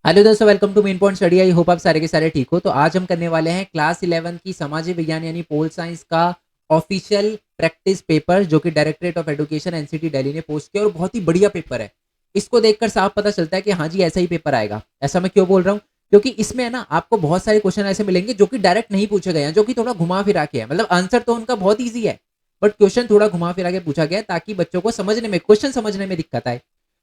Hello दोस्तों, welcome to main point study. I hope आप सारे के सारे ठीक हो। तो आज हम करने वाले हैं क्लास 11 की सामाजिक विज्ञान यानी पोल साइंस का ऑफिशियल प्रैक्टिस पेपर, जो कि directorate of education NCT Delhi ने पोस्ट किया और बहुत ही बढ़िया पेपर है। इसको देखकर साफ पता चलता है कि हाँ जी, ऐसा ही पेपर आएगा। ऐसा मैं क्यों बोल रहा हूँ? क्योंकि इसमें है ना, आपको बहुत सारे क्वेश्चन ऐसे मिलेंगे जो कि डायरेक्ट नहीं पूछे गए हैं, जो कि थोड़ा घुमा फिरा के है। मतलब आंसर तो उनका बहुत ईजी है, बट क्वेश्चन थोड़ा घुमा फिरा के पूछा गया है ताकि बच्चों को समझने में, क्वेश्चन समझने में दिक्कत आए।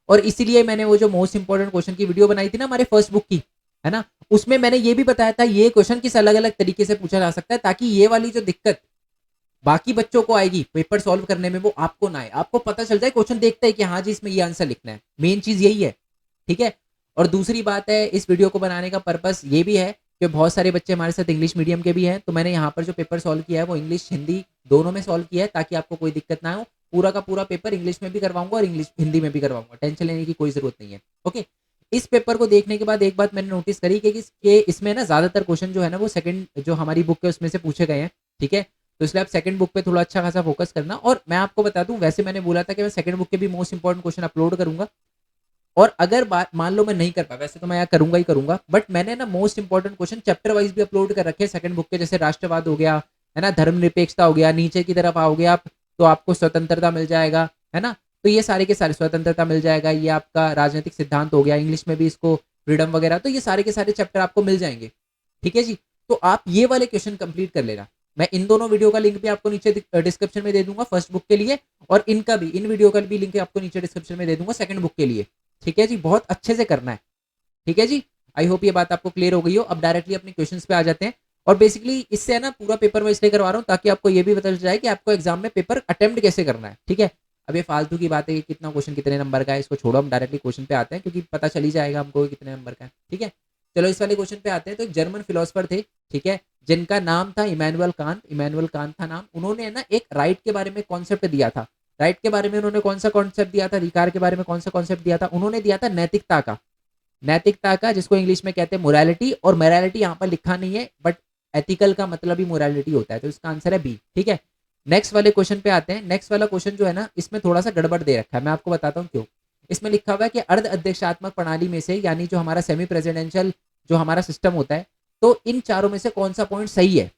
और इसीलिए मैंने वो जो मोस्ट इंपॉर्टेंट क्वेश्चन की वीडियो बनाई थी ना हमारे फर्स्ट बुक की, है ना, उसमें मैंने ये भी बताया था ये क्वेश्चन किस अलग अलग तरीके से पूछा जा सकता है, ताकि ये वाली जो दिक्कत बाकी बच्चों को आएगी पेपर सॉल्व करने में, वो आपको ना आए। आपको पता चल जाए क्वेश्चन देखते हैं कि हाँ जी, इसमें ये आंसर लिखना है। मेन चीज यही है, ठीक है। और दूसरी बात है, इस वीडियो को बनाने का पर्पस ये भी है कि बहुत सारे बच्चे हमारे साथ इंग्लिश मीडियम के भी हैं, तो मैंने यहाँ पर जो पेपर सॉल्व किया है वो इंग्लिश हिंदी दोनों में सॉल्व किया है, ताकि आपको कोई दिक्कत ना हो। पूरा का पूरा पेपर इंग्लिश में भी करवाऊंगा और इंग्लिश हिंदी में भी करवाऊंगा, टेंशन लेने की कोई जरूरत नहीं है। ओके। इस पेपर को देखने के बाद एक बात मैंने नोटिस करी कि इसमें ना ज्यादातर क्वेश्चन जो है ना वो सेकंड जो हमारी बुक है उसमें से पूछे गए हैं, ठीक है। तो इसलिए आप सेकंड बुक पे थोड़ा अच्छा खासा फोकस करना। और मैं आपको बता दूं, वैसे मैंने बोला था कि मैं सेकंड बुक के भी मोस्ट इंपॉर्टेंट क्वेश्चन अपलोड करूंगा। और अगर बात मान लो मैं नहीं कर पाया, वैसे तो मैं यहाँ करूंगा ही करूंगा, बट मैंने ना most important question chapter wise भी अपलोड कर रखे हैं सेकंड बुक के। जैसे राष्ट्रवाद हो गया, है ना, धर्मनिरपेक्षता हो गया, नीचे की तरफ आओगे आप तो आपको स्वतंत्रता मिल जाएगा, है ना। तो ये सारे के सारे स्वतंत्रता मिल जाएगा, ये आपका राजनीतिक सिद्धांत हो गया, इंग्लिश में भी इसको फ्रीडम वगैरह, तो ये सारे के सारे चैप्टर आपको मिल जाएंगे, ठीक है जी। तो आप ये वाले क्वेश्चन कंप्लीट कर लेना। मैं इन दोनों वीडियो का लिंक भी आपको नीचे डिस्क्रिप्शन में दे दूंगा फर्स्ट बुक के लिए, और इनका भी, इन वीडियो का भी लिंक आपको नीचे डिस्क्रिप्शन में दे दूंगा सेकंड बुक के लिए, ठीक है जी। बहुत अच्छे से करना है, ठीक है जी। आई होप ये बात आपको क्लियर हो गई हो। अब डायरेक्टली अपने क्वेश्चंस पे आ जाते हैं। और बेसिकली इससे है ना, पूरा पेपर मैं इसलिए करवा रहा हूँ ताकि आपको ये भी पता चल जाए कि आपको एग्जाम में पेपर अटेम्प्ट कैसे करना है, ठीक है। अब ये फालतू की बात है कि कितना क्वेश्चन कितने नंबर का है, इसको छोड़ो, हम डायरेक्टली क्वेश्चन पे आते हैं, क्योंकि पता चल ही जाएगा हमको कितने नंबर का है, ठीक है। चलो इस वाले क्वेश्चन पे आते हैं। तो एक जर्मन फिलोसफर थे, ठीक है, जिनका नाम था इमैनुअल कांत। इमैनुअल कांत था नाम। उन्होंने है ना एक राइट के बारे में कॉन्सेप्ट दिया था। राइट के बारे में उन्होंने कौन सा कॉन्सेप्ट दिया था? अधिकार के बारे में कौन सा कॉन्सेप्ट दिया था? उन्होंने दिया था नैतिकता का। नैतिकता का, जिसको इंग्लिश में कहते हैं मोरालिटी। और मोरालिटी यहाँ पर लिखा नहीं है, बट एथिकल का मतलब ही मोरालिटी होता है, तो इसका आंसर है बी, ठीक है। नेक्स्ट वाले क्वेश्चन पे आते हैं। नेक्स्ट वाला क्वेश्चन जो है ना, इसमें थोड़ा सा गड़बड़ दे रखा है, मैं आपको बताता हूँ क्यों। इसमें लिखा हुआ है कि अर्ध अध्यक्षात्मक प्रणाली में से, यानी जो हमारा सेमी प्रेसिडेंशियल जो हमारा सिस्टम होता है, तो इन चारों में से कौन सा पॉइंट सही है,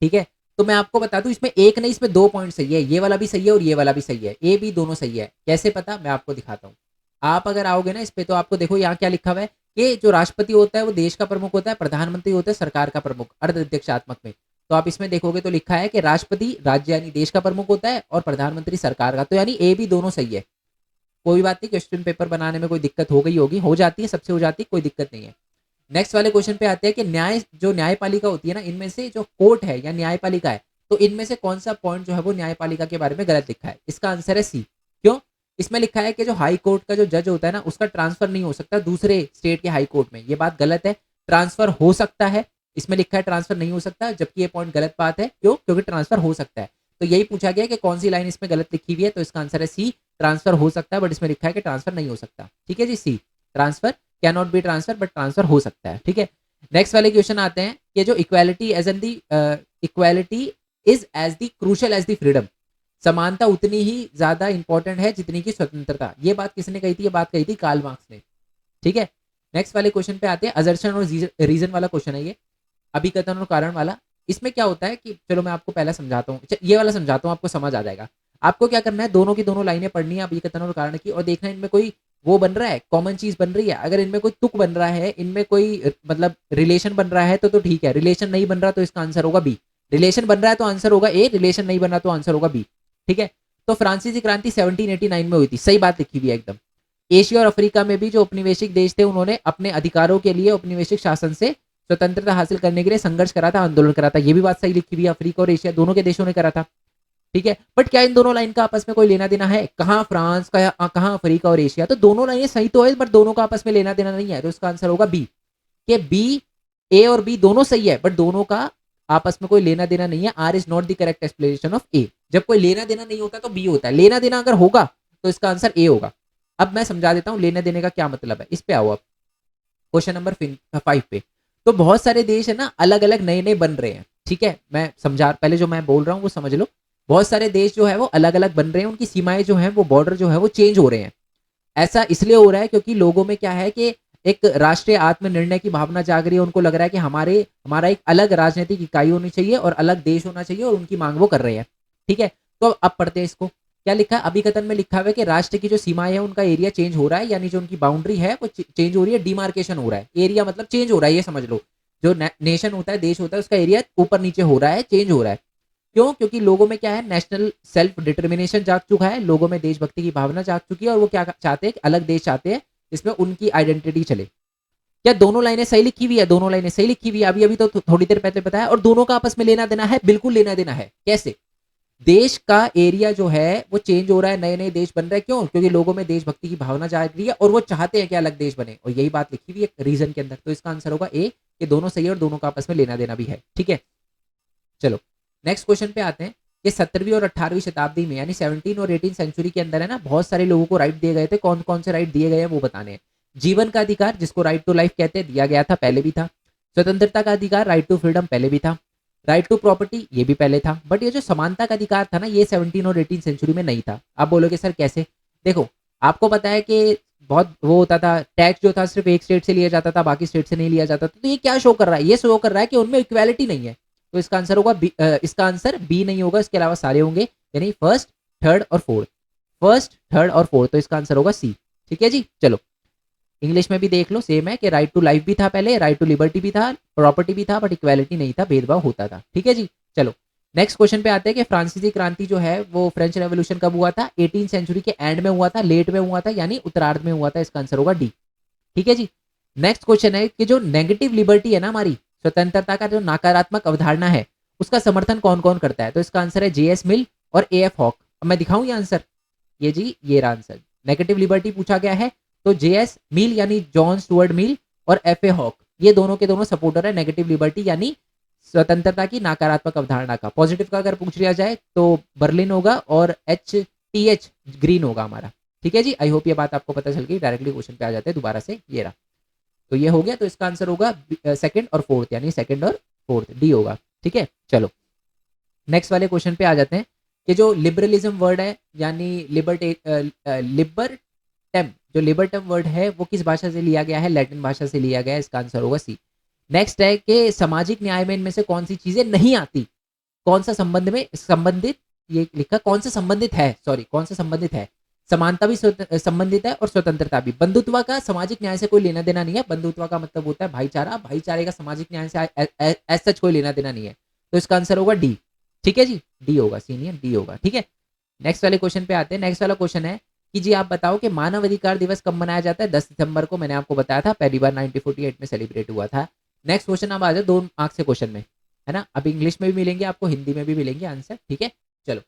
ठीक है। तो मैं आपको बता दूं, इसमें एक नहीं, इसमें दो पॉइंट सही है। ये वाला भी सही है और ये वाला भी सही है, ए बी दोनों सही है। कैसे पता? मैं आपको दिखाता हूँ। आप अगर आओगे ना इस पे, तो आपको देखो यहाँ क्या लिखा हुआ है कि जो राष्ट्रपति होता है वो देश का प्रमुख होता है, प्रधानमंत्री होता है सरकार का प्रमुख, अर्ध अध्यक्षात्मक में। तो आप इसमें देखोगे तो लिखा है कि राष्ट्रपति राज्य यानी देश का प्रमुख होता है और प्रधानमंत्री सरकार का, तो यानी ए बी दोनों सही है। कोई बात नहीं, क्वेश्चन पेपर बनाने में कोई दिक्कत हो गई होगी, हो जाती है, सबसे हो जाती है, कोई दिक्कत नहीं है। नेक्स्ट वाले क्वेश्चन पे आते हैं कि न्याय, जो न्यायपालिका होती है ना, इनमें से जो कोर्ट है या न्यायपालिका है, तो इनमें से कौन सा पॉइंट जो है वो न्यायपालिका के बारे में गलत लिखा है? इसका आंसर है सी। क्यों? इसमें लिखा है कि जो हाई कोर्ट का जो जज होता है ना, उसका ट्रांसफर नहीं हो सकता दूसरे स्टेट के हाई कोर्ट में। ये बात गलत है। ट्रांसफर हो सकता है, इसमें लिखा है ट्रांसफर नहीं हो सकता, जबकि ये पॉइंट गलत बात है। क्यों? क्योंकि ट्रांसफर हो सकता है। तो यही पूछा गया कि कौन सी लाइन इसमें गलत लिखी हुई है, तो इसका आंसर है सी, ट्रांसफर हो सकता है, बट इसमें लिखा है कि ट्रांसफर नहीं हो सकता, ठीक है जी। See, transfer can not be transfer, but transfer हो सकता है, ठीक है। नेक्स्ट वाले क्वेश्चन आते हैं कि जो equality as an the equality is as the crucial as the freedom. समानता उतनी ही ज्यादा इंपॉर्टेंट है जितनी की स्वतंत्रता। ये बात किसने कही थी? ये बात कही थी कार्ल मार्क्स ने, ठीक है। नेक्स्ट वाले क्वेश्चन पे आते हैं। असर्शन और रीजन वाला क्वेश्चन है ये, अभिकथन और कारण वाला। इसमें क्या होता है कि, चलो मैं आपको पहला समझाता हूँ, ये वाला समझाता हूँ, आपको समझ आ जाएगा। आपको क्या करना है, दोनों की दोनों लाइनें पढ़नी है अभिकथन और कारण की, और देखना है इनमें कोई वो बन रहा है, कॉमन चीज बन रही है। अगर इनमें कोई तुक बन रहा है, इनमें कोई मतलब रिलेशन बन रहा है, तो ठीक है। रिलेशन नहीं बन रहा तो इसका आंसर होगा बी। रिलेशन बन रहा है तो आंसर होगा ए, रिलेशन नहीं बन रहा तो आंसर होगा बी, ठीक है। तो फ्रांसीसी क्रांति 1789 में हुई थी, सही बात लिखी हुई है एकदम। एशिया और अफ्रीका में भी जो औपनिवेशिक देश थे, उन्होंने अपने अधिकारों के लिए औपनिवेशिक शासन से स्वतंत्रता हासिल करने के लिए संघर्ष करा था, आंदोलन करा था। ये भी बात सही लिखी हुई है, अफ्रीका और एशिया दोनों के देशों ने करा था, ठीक है। बट क्या इन दोनों लाइन का आपस में कोई लेना देना है? कहाँ फ्रांस का, कहाँ अफ्रीका और एशिया, तो दोनों लाइनें सही तो है, बट दोनों का आपस में लेना देना नहीं है, तो इसका आंसर होगा बी। कि बी, ए और बी दोनों सही है, बट दोनों का आपस में कोई लेना देना नहीं है। R is not the correct explanation of A. जब कोई लेना देना नहीं होता तो बी होता है, लेना देना अगर होगा तो इसका आंसर ए होगा। अब मैं समझा देता हूं लेने देने का क्या मतलब है। इस पे आओ अब क्वेश्चन नंबर 5 पे। तो बहुत सारे देश है ना, अलग अलग नए नए बन रहे हैं, ठीक है। मैं समझा, पहले जो मैं बोल रहा हूँ वो समझ लो। बहुत सारे देश जो है वो अलग अलग बन रहे हैं, उनकी सीमाएं जो है वो, बॉर्डर जो है वो चेंज हो रहे हैं। ऐसा इसलिए हो रहा है क्योंकि लोगों में क्या है कि एक राष्ट्रीय आत्मनिर्णय की भावना जाग रही है, उनको लग रहा है कि हमारा एक अलग राजनीतिक इकाई होनी चाहिए और अलग देश होना चाहिए और उनकी मांग वो कर रहे हैं। ठीक है, तो अब पढ़ते हैं इसको। क्या लिखा है अभिकथन में? लिखा हुआ है कि राष्ट्र की जो सीमाएं है उनका एरिया चेंज हो रहा है, यानी जो उनकी बाउंड्री है वो चेंज हो रही है, डिमार्केशन हो रहा है। एरिया मतलब चेंज हो रहा है, ये समझ लो। जो नेशन होता है, देश होता है, उसका एरिया ऊपर नीचे हो रहा है, चेंज हो रहा है। क्यों? क्योंकि लोगों में क्या है, नेशनल सेल्फ डिटर्मिनेशन जाग चुका है, लोगों में देशभक्ति की भावना जाग चुकी है और वो क्या चाहते हैं, अलग देश चाहते हैं जिसमें उनकी आइडेंटिटी चले। क्या दोनों लाइनें सही लिखी हुई है? दोनों लाइनें सही लिखी हुई है, अभी अभी तो थोड़ी देर पहले बताया। और दोनों का आपस में लेना देना है, बिल्कुल लेना देना है। कैसे? देश का एरिया जो है वो चेंज हो रहा है, नए नए देश बन रहे हैं। क्यों? क्योंकि लोगों में देशभक्ति की भावना जाग रही है और वो चाहते हैं कि अलग देश बने, और यही बात लिखी हुई है रीजन के अंदर। तो इसका आंसर होगा ए, कि दोनों सही है और दोनों का आपस में लेना देना भी है। ठीक है, चलो नेक्स्ट क्वेश्चन पे आते हैं। ये 17वीं और 18वीं शताब्दी में, यानी 17 और 18 सेंचुरी के अंदर है ना, बहुत सारे लोगों को राइट दिए गए थे। कौन कौन से राइट दिए गए हैं वो बताने हैं। जीवन का अधिकार, जिसको राइट टू लाइफ कहते हैं, दिया गया था, पहले भी था। स्वतंत्रता का अधिकार, राइट टू फ्रीडम, पहले भी था। राइट टू प्रॉपर्टी, ये भी पहले था। बट ये जो समानता का अधिकार था ना, ये 17 और 18 सेंचुरी में नहीं था। आप बोलोगे सर कैसे? देखो, आपको पता है कि बहुत वो होता था, टैक्स जो था सिर्फ एक स्टेट से लिया जाता था, बाकी स्टेट से नहीं लिया जाता था। तो ये क्या शो कर रहा है? ये शो कर रहा है कि उनमें इक्वालिटी नहीं है। तो इसका आंसर होगा बी, इसका आंसर बी नहीं होगा, इसके अलावा सारे होंगे, यानी फर्स्ट, थर्ड और फोर्थ। फर्स्ट, थर्ड और फोर्थ, तो इसका आंसर होगा सी। ठीक है जी, चलो इंग्लिश में भी देख लो, सेम है कि राइट टू लाइफ भी था पहले, राइट टू लिबर्टी भी था, प्रॉपर्टी भी था, बट इक्वालिटी नहीं था, भेदभाव होता था। ठीक है जी, चलो नेक्स्ट क्वेश्चन पे आते हैं कि फ्रांसीसी क्रांति जो है वो फ्रेंच रेवोल्यूशन कब हुआ था? 18 सेंचुरी के एंड में हुआ था, लेट में हुआ था, यानी उत्तरार्ध में हुआ था। इसका आंसर होगा डी। ठीक है जी, नेक्स्ट क्वेश्चन है कि जो नेगेटिव लिबर्टी है ना, हमारी स्वतंत्रता का जो नकारात्मक अवधारणा है, उसका समर्थन कौन कौन करता है? तो इसका आंसर है जेएस मिल और एएफ हॉक। अब मैं दिखाऊं ये आंसर, ये जी ये रहा आंसर। नेगेटिव लिबर्टी पूछा गया है, तो जेएस मिल यानी जॉन स्टुअर्ट मिल और एफ ए हॉक, ये दोनों के दोनों सपोर्टर है नेगेटिव लिबर्टी यानी स्वतंत्रता की नकारात्मक अवधारणा का। पॉजिटिव का अगर पूछ लिया जाए तो बर्लिन होगा और एच टी एच ग्रीन होगा हमारा। ठीक है जी, आई होप ये बात आपको पता चल गई। डायरेक्टली क्वेश्चन पे आ जाते हैं दोबारा से, ये रहा। तो ये हो गया, तो इसका आंसर होगा सेकंड और फोर्थ, यानी सेकंड और फोर्थ, डी होगा। ठीक है, चलो नेक्स्ट वाले क्वेश्चन पे आ जाते हैं कि जो लिबरलिज्म वर्ड है, यानी लिबर्टम, जो लिबर्टम वर्ड है वो किस भाषा से लिया गया है? लैटिन भाषा से लिया गया है। इसका आंसर होगा सी। नेक्स्ट है कि सामाजिक न्याय में इनमें से कौन सी चीजें नहीं आती? कौन सा संबंध में संबंधित, ये लिखा कौन से संबंधित है, सॉरी कौन से संबंधित है? समानता भी संबंधित है और स्वतंत्रता भी। बंधुत्व का सामाजिक न्याय से कोई लेना देना नहीं है। बंधुत्व का मतलब होता है भाईचारा, भाईचारे का सामाजिक न्याय से एज सच कोई लेना देना नहीं है। तो इसका आंसर होगा डी। ठीक है जी, डी होगा, सीनियर डी होगा। ठीक है, नेक्स्ट वाले क्वेश्चन पे आते हैं। नेक्स्ट वाला क्वेश्चन है कि जी आप बताओ कि मानव अधिकार दिवस कब मनाया जाता है? 10 सितंबर को, मैंने आपको बताया था, पहली बार 1948 में सेलिब्रेट हुआ था। नेक्स्ट क्वेश्चन अब आ जाए 2 मार्क्स के क्वेश्चन में, है ना। अब इंग्लिश में भी मिलेंगे आपको, हिंदी में भी मिलेंगे आंसर। ठीक है, चलो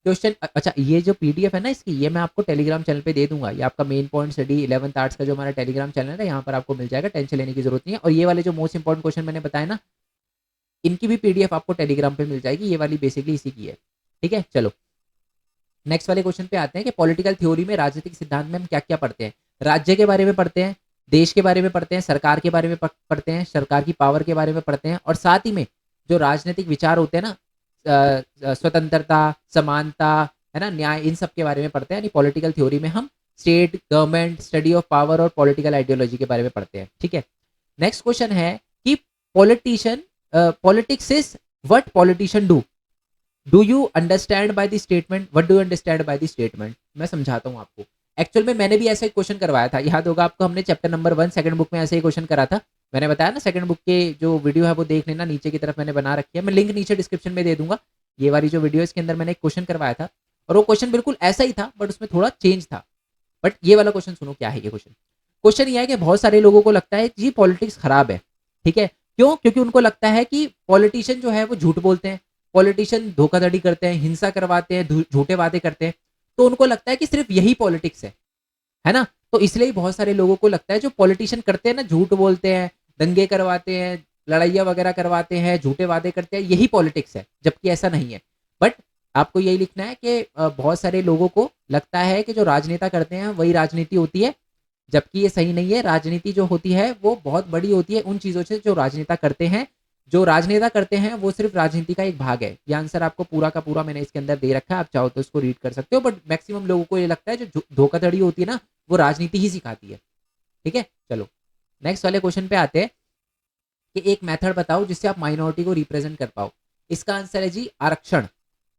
क्वेश्चन, अच्छा ये जो पीडीएफ है ना इसकी, ये मैं आपको टेलीग्राम चैनल पे दे दूंगा। ये आपका main point study 11th arts का जो हमारा टेलीग्राम चैनल है, यहाँ पर आपको मिल जाएगा, टेंशन लेने की जरूरत नहीं है। और ये वाले जो मोस्ट इंपॉर्टेंट क्वेश्चन मैंने बताया ना, इनकी भी पीडीएफ आपको टेलीग्राम पे मिल जाएगी। ये वाली बेसिकली इसी की है। ठीक है, चलो नेक्स्ट वाले क्वेश्चन पे आते हैं कि पॉलिटिकल थ्योरी में, राजनीतिक सिद्धांत में हम क्या क्या पढ़ते हैं? राज्य के बारे में पढ़ते हैं, देश के बारे में पढ़ते हैं, सरकार के बारे में पढ़ते हैं, सरकार की पावर के बारे में पढ़ते हैं, और साथ ही में जो राजनीतिक विचार होते हैं ना, स्वतंत्रता, समानता, है ना, न्याय, इन सब के बारे में पढ़ते हैं। यानी पॉलिटिकल थ्योरी में हम state, government, study of power और पॉलिटिकल आइडियोलॉजी के बारे में पढ़ते हैं। ठीक है, नेक्स्ट क्वेश्चन है कि politician, politics is what politician do you understand by the statement, what do you understand by the statement? मैं समझाता हूँ आपको। एक्चुअल में मैंने भी ऐसा एक क्वेश्चन करवाया था, याद होगा आपको, हमने चैप्टर नंबर 1 सेकंड बुक में ऐसे ही क्वेश्चन करा था। मैंने बताया ना, सेकंड बुक के जो वीडियो है वो देख लेना, नीचे की तरफ मैंने बना रखी है, मैं लिंक नीचे डिस्क्रिप्शन में दे दूंगा। ये वाली जो वीडियो, इसके अंदर मैंने एक क्वेश्चन करवाया था और वो क्वेश्चन बिल्कुल ऐसा ही था, बट उसमें थोड़ा चेंज था। बट ये वाला क्वेश्चन सुनो, क्या है ये क्वेश्चन? क्वेश्चन ये है कि बहुत सारे लोगों को लगता है जी पॉलिटिक्स खराब है। ठीक है, क्यों? क्योंकि उनको लगता है कि पॉलिटिशियन जो है वो झूठ बोलते हैं, पॉलिटिशियन धोखाधड़ी करते हैं, हिंसा करवाते हैं, झूठे वादे करते हैं। तो उनको लगता है कि सिर्फ यही पॉलिटिक्स है ना। तो इसलिए बहुत सारे लोगों को लगता है जो पॉलिटिशियन करते हैं ना, झूठ बोलते हैं, दंगे करवाते हैं, लड़ाइयाँ वगैरह करवाते हैं, झूठे वादे करते हैं, यही पॉलिटिक्स है, जबकि ऐसा नहीं है। बट आपको यही लिखना है कि बहुत सारे लोगों को लगता है कि जो राजनेता करते हैं वही राजनीति होती है, जबकि ये सही नहीं है। राजनीति जो होती है वो बहुत बड़ी होती है उन चीज़ों से जो राजनेता करते हैं। जो राजनेता करते हैं वो सिर्फ राजनीति का एक भाग है। ये आंसर आपको पूरा का पूरा मैंने इसके अंदर दे रखा है, आप चाहो तो इसको रीड कर सकते हो। बट मैक्सिमम लोगों को ये लगता है जो धोखाधड़ी होती है ना, वो राजनीति ही सिखाती है। ठीक है, चलो नेक्स्ट वाले क्वेश्चन पे आते हैं कि एक मेथड बताओ जिससे आप माइनॉरिटी को रिप्रेजेंट कर पाओ। इसका आंसर है जी आरक्षण।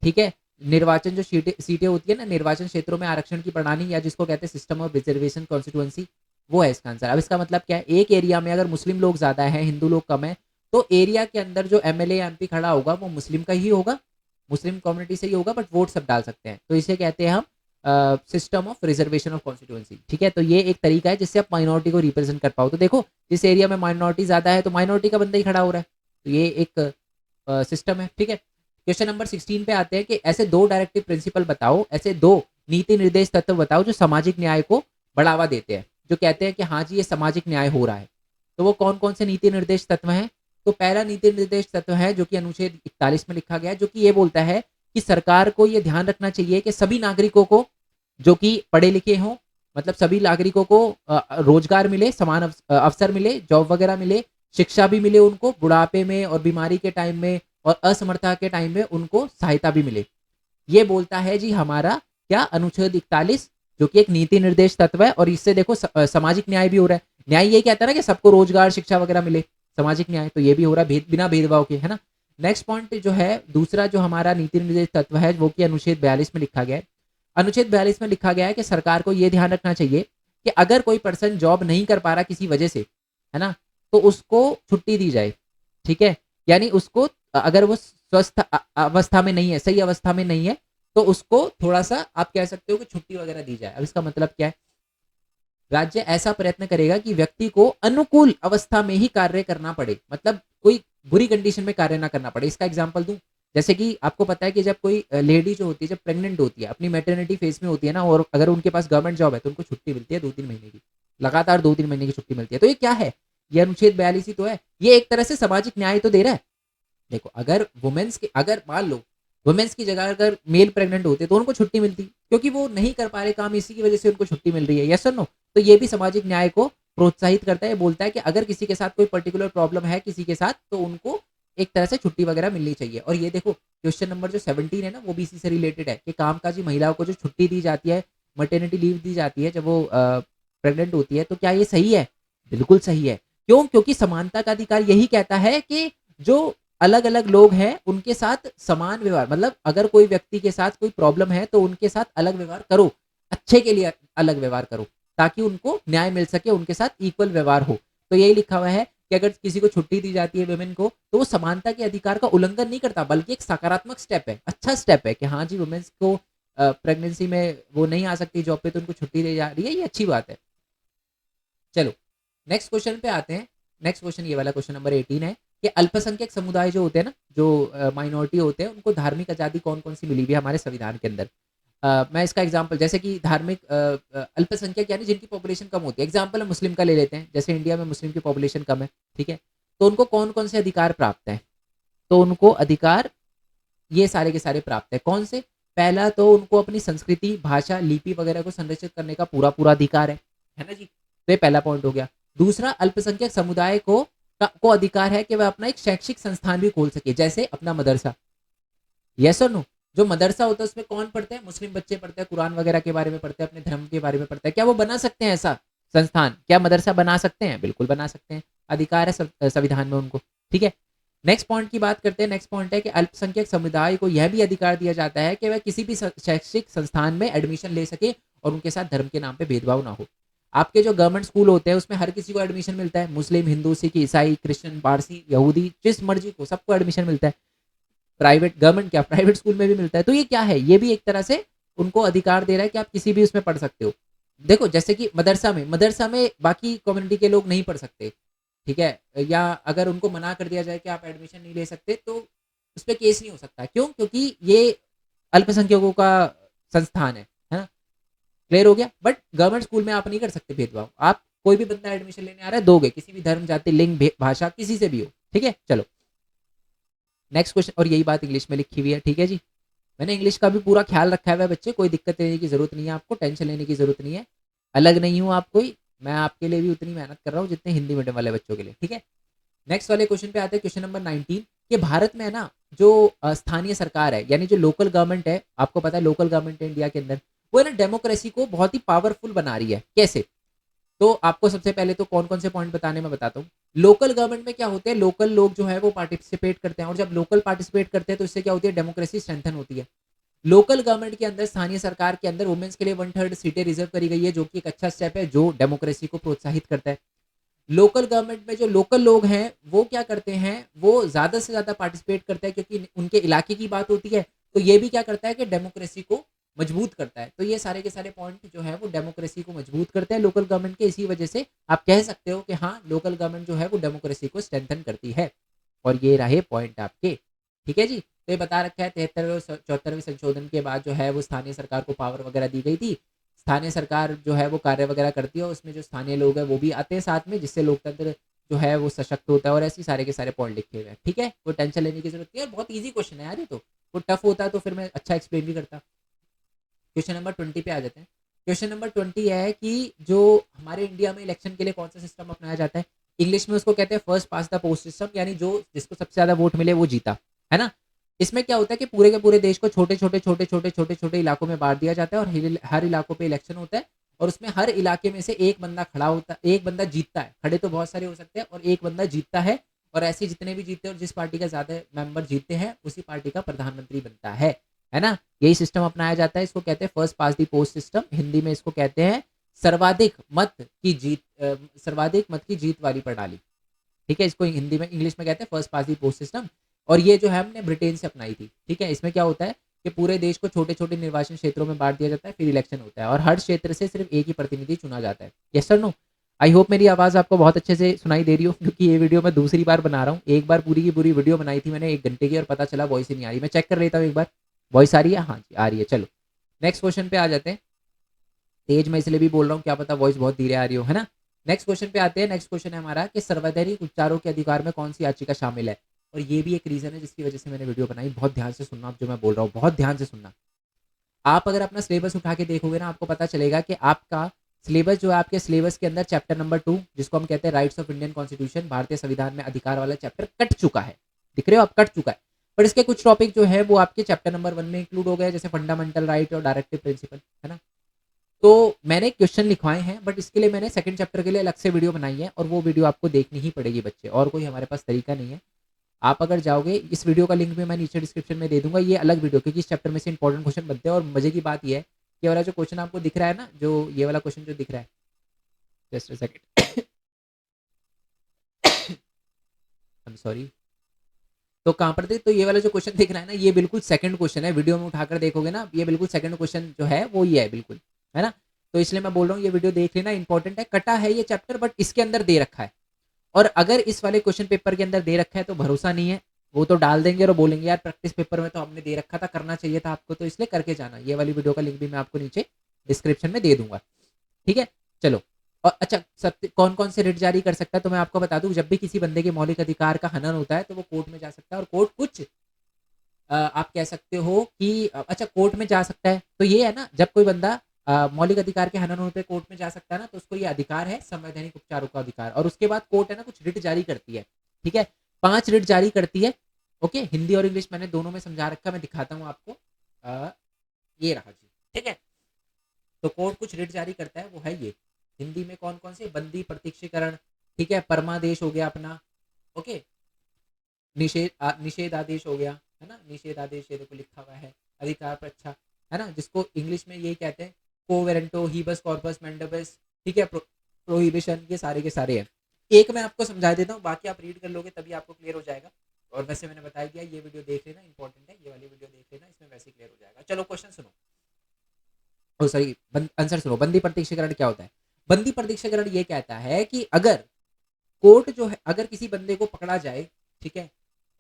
ठीक है, निर्वाचन जो सीटें होती है ना, निर्वाचन क्षेत्रों में आरक्षण की प्रणाली या जिसको कहते हैं सिस्टम ऑफ रिजर्वेशन कॉन्स्टिट्यूएंसी, वो है इसका आंसर। अब इसका मतलब क्या है, एक एरिया में अगर मुस्लिम लोग ज्यादा है, हिंदू लोग कम है, तो एरिया के अंदर जो एमएलए एमपी खड़ा होगा वो मुस्लिम का ही होगा, मुस्लिम कम्युनिटी से ही होगा, बट वोट सब डाल सकते हैं। तो इसे कहते हैं हम system of reservation of constituency. ठीक है, तो ये एक तरीका है जिससे आप माइनॉरिटी को रिप्रेजेंट कर पाओ। तो देखो, जिस एरिया में माइनॉरिटी ज्यादा है तो माइनॉरिटी का बंदा ही खड़ा हो रहा है, तो ये एक सिस्टम है। ठीक है, क्वेश्चन नंबर 16 पे आते हैं कि ऐसे दो डायरेक्टिव प्रिंसिपल बताओ, ऐसे दो नीति निर्देश तत्व बताओ जो सामाजिक न्याय को बढ़ावा देते हैं, जो कहते हैं कि हाँ जी ये सामाजिक न्याय हो रहा है। तो वो कौन कौन से नीति निर्देश तत्व हैं? तो पहला नीति निर्देश तत्व है जो कि अनुच्छेद 41 में लिखा गया है, जो कि ये बोलता है कि सरकार को ये ध्यान रखना चाहिए कि सभी नागरिकों को जो कि पढ़े लिखे हों, मतलब सभी नागरिकों को रोजगार मिले, समान अवसर मिले, जॉब वगैरह मिले, शिक्षा भी मिले उनको, बुढ़ापे में और बीमारी के टाइम में और असमर्थता के टाइम में उनको सहायता भी मिले। ये बोलता है जी हमारा क्या, अनुच्छेद 41, जो कि एक नीति निर्देश तत्व है। और इससे देखो सामाजिक न्याय भी हो रहा है। न्याय ये कहता है ना कि सबको रोजगार शिक्षा वगैरह मिले, सामाजिक न्याय तो ये भी हो रहा है बिना भेदभाव के, है ना। नेक्स्ट पॉइंट जो है दूसरा जो हमारा नीति निर्देश तत्व है वो कि अनुच्छेद 42 में लिखा गया है। अनुच्छेद 42 में लिखा गया है कि सरकार को यह ध्यान रखना चाहिए कि अगर कोई पर्सन जॉब नहीं कर पा रहा किसी वजह से, है ना, तो उसको छुट्टी दी जाए। ठीक है, यानी उसको अगर वो स्वस्थ अवस्था में नहीं है, सही अवस्था में नहीं है, तो उसको थोड़ा सा आप कह सकते हो कि छुट्टी वगैरह दी जाए। अब इसका मतलब क्या है, राज्य ऐसा प्रयत्न करेगा कि व्यक्ति को अनुकूल अवस्था में ही कार्य करना पड़े, मतलब कोई बुरी कंडीशन में कार्य ना करना पड़े। इसका एग्जाम्पल दूं, जैसे कि आपको पता है कि जब कोई लेडी जो होती है जब प्रेग्नेंट होती है, अपनी मैटरनिटी फेज में होती है ना, और अगर उनके पास गवर्नमेंट जॉब है तो उनको छुट्टी मिलती है 2-3 महीने की, लगातार 2-3 महीने की छुट्टी मिलती है। तो ये क्या है, ये अनुच्छेद 42 ही तो है। ये एक तरह से सामाजिक न्याय तो दे रहा है। देखो, अगर वुमेन्स के, अगर मान लो वुमेन्स की जगह अगर मेल प्रेग्नेंट होते तो उनको छुट्टी मिलती, क्योंकि वो नहीं कर पा रहे काम, इसी की वजह से उनको छुट्टी मिल रही है। यस और नो? तो ये भी सामाजिक न्याय को प्रोत्साहित करता है। बोलता है कि अगर किसी के साथ कोई पर्टिकुलर प्रॉब्लम है किसी के साथ, तो उनको एक तरह से छुट्टी वगैरह मिलनी चाहिए। और ये देखो, क्वेश्चन नंबर जो 17 है ना, वो भी इसी से रिलेटेड है कि कामकाजी महिलाओं को जो छुट्टी दी जाती है, मटर्निटी लीव दी जाती है जब वो प्रेग्नेंट होती है, तो क्या ये सही है? बिल्कुल सही है। क्यों? क्योंकि समानता का अधिकार यही कहता है कि जो अलग अलग लोग हैं उनके साथ समान व्यवहार, मतलब अगर कोई व्यक्ति के साथ कोई प्रॉब्लम है तो उनके साथ अलग व्यवहार करो, अच्छे के लिए अलग व्यवहार करो, ताकि उनको न्याय मिल सके, उनके साथ इक्वल व्यवहार हो। तो यही लिखा हुआ है कि अगर किसी को छुट्टी दी जाती है वुमेन को, तो वो समानता के अधिकार का उल्लंघन नहीं करता, बल्कि एक सकारात्मक स्टेप है, अच्छा स्टेप है कि हाँ जी वुमेन्स को प्रेगनेंसी में वो नहीं आ सकती जॉब पे, तो उनको छुट्टी दी जा रही है, ये अच्छी बात है। चलो नेक्स्ट क्वेश्चन पे आते हैं। नेक्स्ट क्वेश्चन ये वाला क्वेश्चन नंबर 18 है कि अल्पसंख्यक समुदाय जो होते हैं ना, जो माइनॉरिटी होते हैं, उनको धार्मिक आज़ादी कौन कौन सी मिली हुई है हमारे संविधान के अंदर। मैं इसका एग्जांपल, जैसे कि धार्मिक अल्पसंख्यक यानी जिनकी पॉपुलेशन कम होती है, एग्जांपल हम मुस्लिम का ले लेते हैं, जैसे इंडिया में मुस्लिम की पॉपुलेशन कम है, ठीक है, तो उनको कौन कौन से अधिकार प्राप्त हैं? तो उनको अधिकार ये सारे के सारे प्राप्त है। कौन से? पहला तो उनको अपनी संस्कृति, भाषा, लिपि वगैरह को संरक्षित करने का पूरा पूरा अधिकार है ना जी। तो ये पहला पॉइंट हो गया। दूसरा, अल्पसंख्यक समुदाय को अधिकार है कि वह अपना एक शैक्षिक संस्थान भी खोल सके, जैसे अपना मदरसा। यस और नो? जो मदरसा होता है उसमें कौन पढ़ते हैं? मुस्लिम बच्चे पढ़ते हैं, कुरान वगैरह के बारे में पढ़ते हैं, अपने धर्म के बारे में पढ़ते हैं। क्या वो बना सकते हैं ऐसा संस्थान? क्या मदरसा बना सकते हैं? बिल्कुल बना सकते हैं, अधिकार है संविधान में उनको। ठीक है, नेक्स्ट पॉइंट की बात करते हैं। नेक्स्ट पॉइंट है कि अल्पसंख्यक समुदाय को यह भी अधिकार दिया जाता है कि वह किसी भी शैक्षिक संस्थान में एडमिशन ले सके और उनके साथ धर्म के नाम पे भेदभाव ना हो। आपके जो गवर्नमेंट स्कूल होते हैं उसमें हर किसी को एडमिशन मिलता है, मुस्लिम, हिंदू, सिख, ईसाई, क्रिश्चियन, पारसी, यहूदी, जिस मर्जी को सबको एडमिशन मिलता है। प्राइवेट, गवर्नमेंट क्या, प्राइवेट स्कूल में भी मिलता है। तो ये क्या है? ये भी एक तरह से उनको अधिकार दे रहा है कि आप किसी भी उसमें पढ़ सकते हो। देखो, जैसे कि मदरसा में बाकी कम्युनिटी के लोग नहीं पढ़ सकते, ठीक है, या अगर उनको मना कर दिया जाए कि आप एडमिशन नहीं ले सकते, तो उस पर केस नहीं हो सकता। क्यों? क्योंकि ये अल्पसंख्यकों का संस्थान है ना। क्लियर हो गया? बट गवर्नमेंट स्कूल में आप नहीं कर सकते भेदभाव। आप कोई भी बंदा एडमिशन लेने आ रहा है, दोगे, किसी भी धर्म, जाति, लिंग, भाषा, किसी से भी हो। ठीक है, चलो नेक्स्ट क्वेश्चन। और यही बात इंग्लिश में लिखी हुई है, ठीक है जी। मैंने इंग्लिश का भी पूरा ख्याल रखा है बच्चे, कोई दिक्कत लेने की जरूरत नहीं है, आपको टेंशन लेने की जरूरत नहीं है। अलग नहीं हूँ आप कोई, मैं आपके लिए भी उतनी मेहनत कर रहा हूँ जितने हिंदी मीडियम वाले बच्चों के लिए। ठीक है, नेक्स्ट वाले क्वेश्चन पे आते हैं, क्वेश्चन नंबर 19। कि भारत में है ना जो स्थानीय सरकार है, यानी जो लोकल गवर्नमेंट है, आपको पता है लोकल गवर्नमेंट है इंडिया के अंदर, वो है ना डेमोक्रेसी को बहुत ही पावरफुल बना रही है। कैसे? तो आपको सबसे पहले तो कौन-कौन से पॉइंट बताने मैं बताता हूँ। लोकल गवर्नमेंट में क्या होते हैं, लोकल लोग जो है वो पार्टिसिपेट करते हैं और जब लोकल पार्टिसिपेट करते हैं तो इससे क्या होती है, डेमोक्रेसी स्ट्रेंथन होती है। लोकल गवर्नमेंट के अंदर, स्थानीय सरकार के अंदर वुमेन्स के लिए 1/3 सीटें रिजर्व करी गई है, जो कि एक अच्छा स्टेप है, जो डेमोक्रेसी को प्रोत्साहित करता है। लोकल गवर्नमेंट में जो लोकल लोग हैं, वो क्या करते हैं, वो ज़्यादा से ज़्यादा पार्टिसिपेट करते हैं क्योंकि उनके इलाके की बात होती है। तो ये भी क्या करता है कि डेमोक्रेसी को मजबूत करता है। तो ये सारे के सारे पॉइंट जो है वो डेमोक्रेसी को मजबूत करते हैं लोकल गवर्नमेंट के। इसी वजह से आप कह सकते हो कि हाँ, लोकल गवर्नमेंट जो है वो डेमोक्रेसी को स्ट्रेंथन करती है। और ये रहे पॉइंट आपके, ठीक है जी। तो ये बता रखा है 73वें 74वें संशोधन के बाद जो है वो स्थानीय सरकार को पावर वगैरह दी गई थी। स्थानीय सरकार जो है वो कार्य वगैरह करती है और उसमें जो स्थानीय लोग हैं वो भी आते हैं साथ में, जिससे लोकतंत्र जो है वो सशक्त होता है। और ऐसे सारे के सारे पॉइंट लिखे हुए हैं, ठीक है, कोई टेंशन लेने की जरूरत नहीं है। बहुत ईजी क्वेश्चन है यार ये तो। वो टफ होता है तो फिर मैं अच्छा एक्सप्लेन भी करता। क्वेश्चन नंबर 20 पे आ जाते हैं। क्वेश्चन नंबर 20 है कि जो हमारे इंडिया में इलेक्शन के लिए कौन सा सिस्टम अपनाया जाता है। इंग्लिश में उसको कहते हैं first pass the post system, यानी जो जिसको सबसे ज्यादा वोट मिले वो जीता, है ना। इसमें क्या होता है कि पूरे के पूरे देश को छोटे छोटे छोटे छोटे छोटे छोटे इलाकों में बांट दिया जाता है और हर इलाकों पे इलेक्शन होता है। और उसमें हर इलाके में से एक बंदा खड़ा होता है, एक बंदा जीतता है। खड़े तो बहुत सारे हो सकते हैं और एक बंदा जीतता है। और ऐसे जितने भी जीतते हैं और जिस पार्टी का ज्यादा मेंबर जीतते हैं उसी पार्टी का प्रधानमंत्री बनता है ना। यही सिस्टम अपनाया जाता है। इसको कहते हैं फर्स्ट पास दी पोस्ट सिस्टम। हिंदी में इसको कहते हैं सर्वाधिक मत की जीत, सर्वाधिक मत की जीत वाली प्रणाली, ठीक है। इसको हिंदी में, इंग्लिश में कहते हैं फर्स्ट पास दी पोस्ट सिस्टम। और ये जो है हमने ब्रिटेन से अपनाई थी, ठीक है। इसमें क्या होता है कि पूरे देश को छोटे छोटे निर्वाचन क्षेत्रों में बांट दिया जाता है, फिर इलेक्शन होता है और हर क्षेत्र से सिर्फ एक ही प्रतिनिधि चुना जाता है। Yes sir no. I hope मेरी आवाज़ आपको बहुत अच्छे से सुनाई दे रही हो, क्योंकि ये वीडियो मैं दूसरी बार बना रहा हूँ। एक बार पूरी की पूरी वीडियो बनाई थी मैंने 1 घंटे की और पता चला वॉइस ही नहीं आ रही। मैं चेक कर लेता हूँ एक बार, वॉइस आ रही है, हाँ जी आ रही है। चलो नेक्स्ट क्वेश्चन पे आ जाते हैं। तेज मैं इसलिए भी बोल रहा हूँ, क्या पता वॉइस बहुत धीरे आ रही हो, है ना। नेक्स्ट क्वेश्चन पे आते हैं। नेक्स्ट क्वेश्चन है हमारा कि सार्वजनिक उपचारों के अधिकार में कौन सी याचिका शामिल है। और ये भी एक रीजन है जिसकी वजह से मैंने वीडियो बनाई। बहुत ध्यान से सुनना आप जो मैं बोल रहा हूँ, बहुत ध्यान से सुनना। आप अगर अपना सिलेबस उठा के देखोगे ना, आपको पता चलेगा कि आपका सिलेबस जो है, आपके सिलेबस के अंदर चैप्टर नंबर 2, जिसको हम कहते हैं राइट्स ऑफ इंडियन कॉन्स्टिट्यूशन, भारतीय संविधान में अधिकार वाला चैप्टर कट चुका है। दिख रहे हो आप, कट चुका है। पर इसके कुछ टॉपिक जो है वो आपके चैप्टर नंबर 1 में इंक्लूड हो गए, जैसे फंडामेंटल राइट और डायरेक्टिव प्रिंसिपल, है ना। तो मैंने क्वेश्चन लिखवाए हैं, बट इसके लिए मैंने सेकंड चैप्टर के लिए अलग से वीडियो बनाई है और वो वीडियो आपको देखनी ही पड़ेगी बच्चे, और कोई हमारे पास तरीका नहीं है। आप अगर जाओगे, इस वीडियो का लिंक भी मैं नीचे डिस्क्रिप्शन में दे दूंगा। ये अलग वीडियो, क्योंकि इस चैप्टर में से इंपॉर्टेंट क्वेश्चन बनते हैं। और मजे की बात ये है, ये वाला जो क्वेश्चन आपको दिख रहा है ना, जो ये वाला क्वेश्चन जो दिख रहा है, just a second, I am sorry. तो कहाँ पर थे, तो ये वाला जो क्वेश्चन दिख रहा है ना, ये बिल्कुल सेकंड क्वेश्चन है। वीडियो में उठाकर देखोगे ना, ये बिल्कुल सेकंड क्वेश्चन जो है वो ये है बिल्कुल, है ना। तो इसलिए मैं बोल रहा हूँ ये वीडियो देख लेना, इंपॉर्टेंट है। कटा है ये चैप्टर, बट इसके अंदर दे रखा है। और अगर इस वाले क्वेश्चन पेपर के अंदर दे रखा है तो भरोसा नहीं है, वो तो डाल देंगे और बोलेंगे यार प्रैक्टिस पेपर में तो हमने दे रखा था, करना चाहिए था आपको, तो इसलिए करके जाना। ये वाली वीडियो का लिंक भी मैं आपको नीचे डिस्क्रिप्शन में दे दूंगा, ठीक है। चलो, और अच्छा, सब कौन कौन से रिट जारी कर सकता है तो मैं आपको बता दूं। जब भी किसी बंदे के मौलिक अधिकार का हनन होता है तो वो कोर्ट में जा सकता है। और कोर्ट कुछ आप कह सकते हो कि अच्छा, कोर्ट में जा सकता है तो ये है ना, जब कोई बंदा मौलिक अधिकार के हनन होने पे कोर्ट में जा सकता है ना, तो उसको ये अधिकार है संवैधानिक उपचारों का अधिकार। और उसके बाद कोर्ट है ना कुछ रिट जारी करती है, ठीक है। 5 रिट जारी करती है। ओके, हिंदी और इंग्लिश मैंने दोनों में समझा रखा है, मैं दिखाता हूँ आपको। ये रहा जी, ठीक है। तो कोर्ट कुछ रिट जारी करता है, वो है ये। हिंदी में कौन कौन से, बंदी प्रत्यक्षीकरण, ठीक है, परमादेश हो गया अपना, ओके, निषेध आदेश हो गया, है ना। निषेध आदेश ये देखो लिखा हुआ है, अधिकार पर, अच्छा, है ना, जिसको इंग्लिश में ये कहते हैं कोवेरेंटो हीबस कॉर्पस मैंडेबस, ठीक है, प्रोहिबिशन, ये सारे के सारे हैं। एक मैं आपको समझा देता हूँ, बाकी आप रीड कर लोगे तभी आपको क्लियर हो जाएगा। और वैसे मैंने बताया दिया, ये वीडियो देख लेना, इंपॉर्टेंट है, ये वाली वीडियो देख लेना, इसमें वैसे क्लियर हो जाएगा। चलो क्वेश्चन सुनो, ओ सॉरी, आंसर सुनो। बंदी प्रत्यक्षीकरण क्या होता है। बंदी प्रत्यक्षीकरण ये कहता है कि अगर कोर्ट जो है, अगर किसी बंदे को पकड़ा जाए, ठीक है,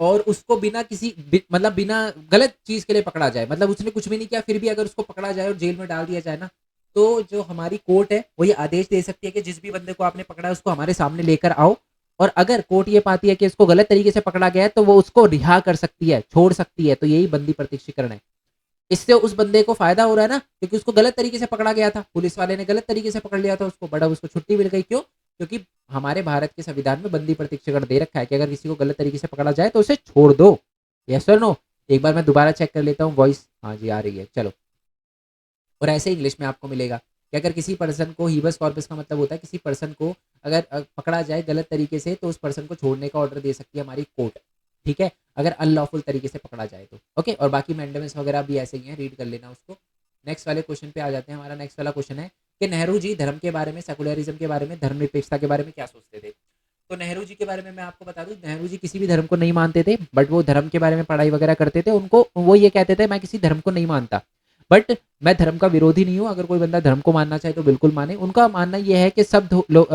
और उसको बिना किसी मतलब बिना गलत चीज के लिए पकड़ा जाए, मतलब उसने कुछ भी नहीं किया, फिर भी अगर उसको पकड़ा जाए और जेल में डाल दिया जाए ना, तो जो हमारी कोर्ट है वो ये आदेश दे सकती है कि जिस भी बंदे को आपने पकड़ा है उसको हमारे सामने लेकर आओ। और अगर कोर्ट ये पाती है कि इसको गलत तरीके से पकड़ा गया है तो वो उसको रिहा कर सकती है, छोड़ सकती है। तो यही बंदी प्रत्यक्षीकरण है। इससे उस बंदे को फायदा हो रहा है ना, क्योंकि उसको गलत तरीके से पकड़ा गया था, पुलिस वाले ने गलत तरीके से पकड़ लिया था उसको, बड़ा उसको छुट्टी मिल गई। क्यों? क्योंकि हमारे भारत के संविधान में बंदी प्रत्यक्षीकरण दे रखा है कि अगर किसी को गलत तरीके से पकड़ा जाए तो उसे छोड़ दो। यस और नो। एक बार मैं दोबारा चेक कर लेता हूँ, वॉइस हाँ जी आ रही है, चलो। और ऐसे इंग्लिश में आपको मिलेगा कि अगर किसी पर्सन को हीबस कॉर्पस का मतलब होता है किसी पर्सन को अगर पकड़ा जाए गलत तरीके से तो उस पर्सन को छोड़ने का ऑर्डर दे सकती है हमारी कोर्ट, ठीक है, अगर अनलॉफुल तरीके से पकड़ा जाए तो। ओके, और बाकी मैंडेमस वगैरह भी ऐसे ही हैं, रीड कर लेना उसको। नेक्स्ट वाले क्वेश्चन पे आ जाते हैं। हमारा नेक्स्ट वाला क्वेश्चन है कि नेहरू जी धर्म के बारे में, सेकुलरिज्म के बारे में, धर्मनिरपेक्षता के बारे में क्या सोचते थे। तो नेहरू जी के बारे में मैं आपको बता दूं, नेहरू जी किसी भी धर्म को नहीं मानते थे, बट वो धर्म के बारे में पढ़ाई वगैरह करते थे। उनको वो ये कहते थे मैं किसी धर्म को नहीं मानता, बट मैं धर्म का विरोधी नहीं हूँ, अगर कोई बंदा धर्म को मानना चाहे तो बिल्कुल माने। उनका मानना यह है कि सब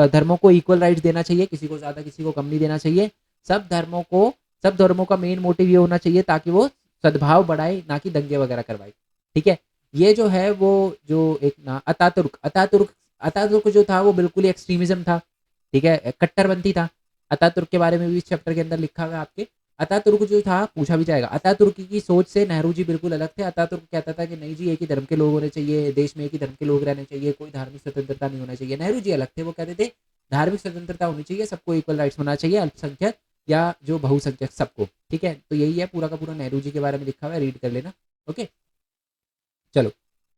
धर्मों को इक्वल राइट्स देना चाहिए, किसी को ज्यादा किसी को कम नहीं देना चाहिए। सब धर्मों को, सब धर्मों का मेन मोटिव ये होना चाहिए ताकि वो सद्भाव बढ़ाए, ना कि दंगे वगैरह करवाए, ठीक है। ये जो है वो जो एक ना अतातुर्क अतातुर्क अतातुर्क जो था वो बिल्कुल ही एक्सट्रीमिज्म था, ठीक है, कट्टरपंथी था। अतातुर्क के बारे में भी इस चैप्टर के अंदर लिखा हुआ है आपके। अतातुर्क जो था पूछा भी जाएगा, अतातुर्क की सोच से नेहरू जी बिल्कुल अलग थे। अतातुर्क कहता था कि नहीं जी एक ही धर्म के लोग होने चाहिए, देश में एक ही धर्म के लोग रहने चाहिए, कोई धार्मिक स्वतंत्रता नहीं होना चाहिए। नेहरू जी अलग थे, वो कहते थे धार्मिक स्वतंत्रता होनी चाहिए, सबको इक्वल राइट्स होना चाहिए, अल्पसंख्यक या जो बहुसंख्यक सबको, ठीक है। तो यही है पूरा का पूरा नेहरू जी के बारे में लिखा हुआ है, रीड कर लेना। ओके, चलो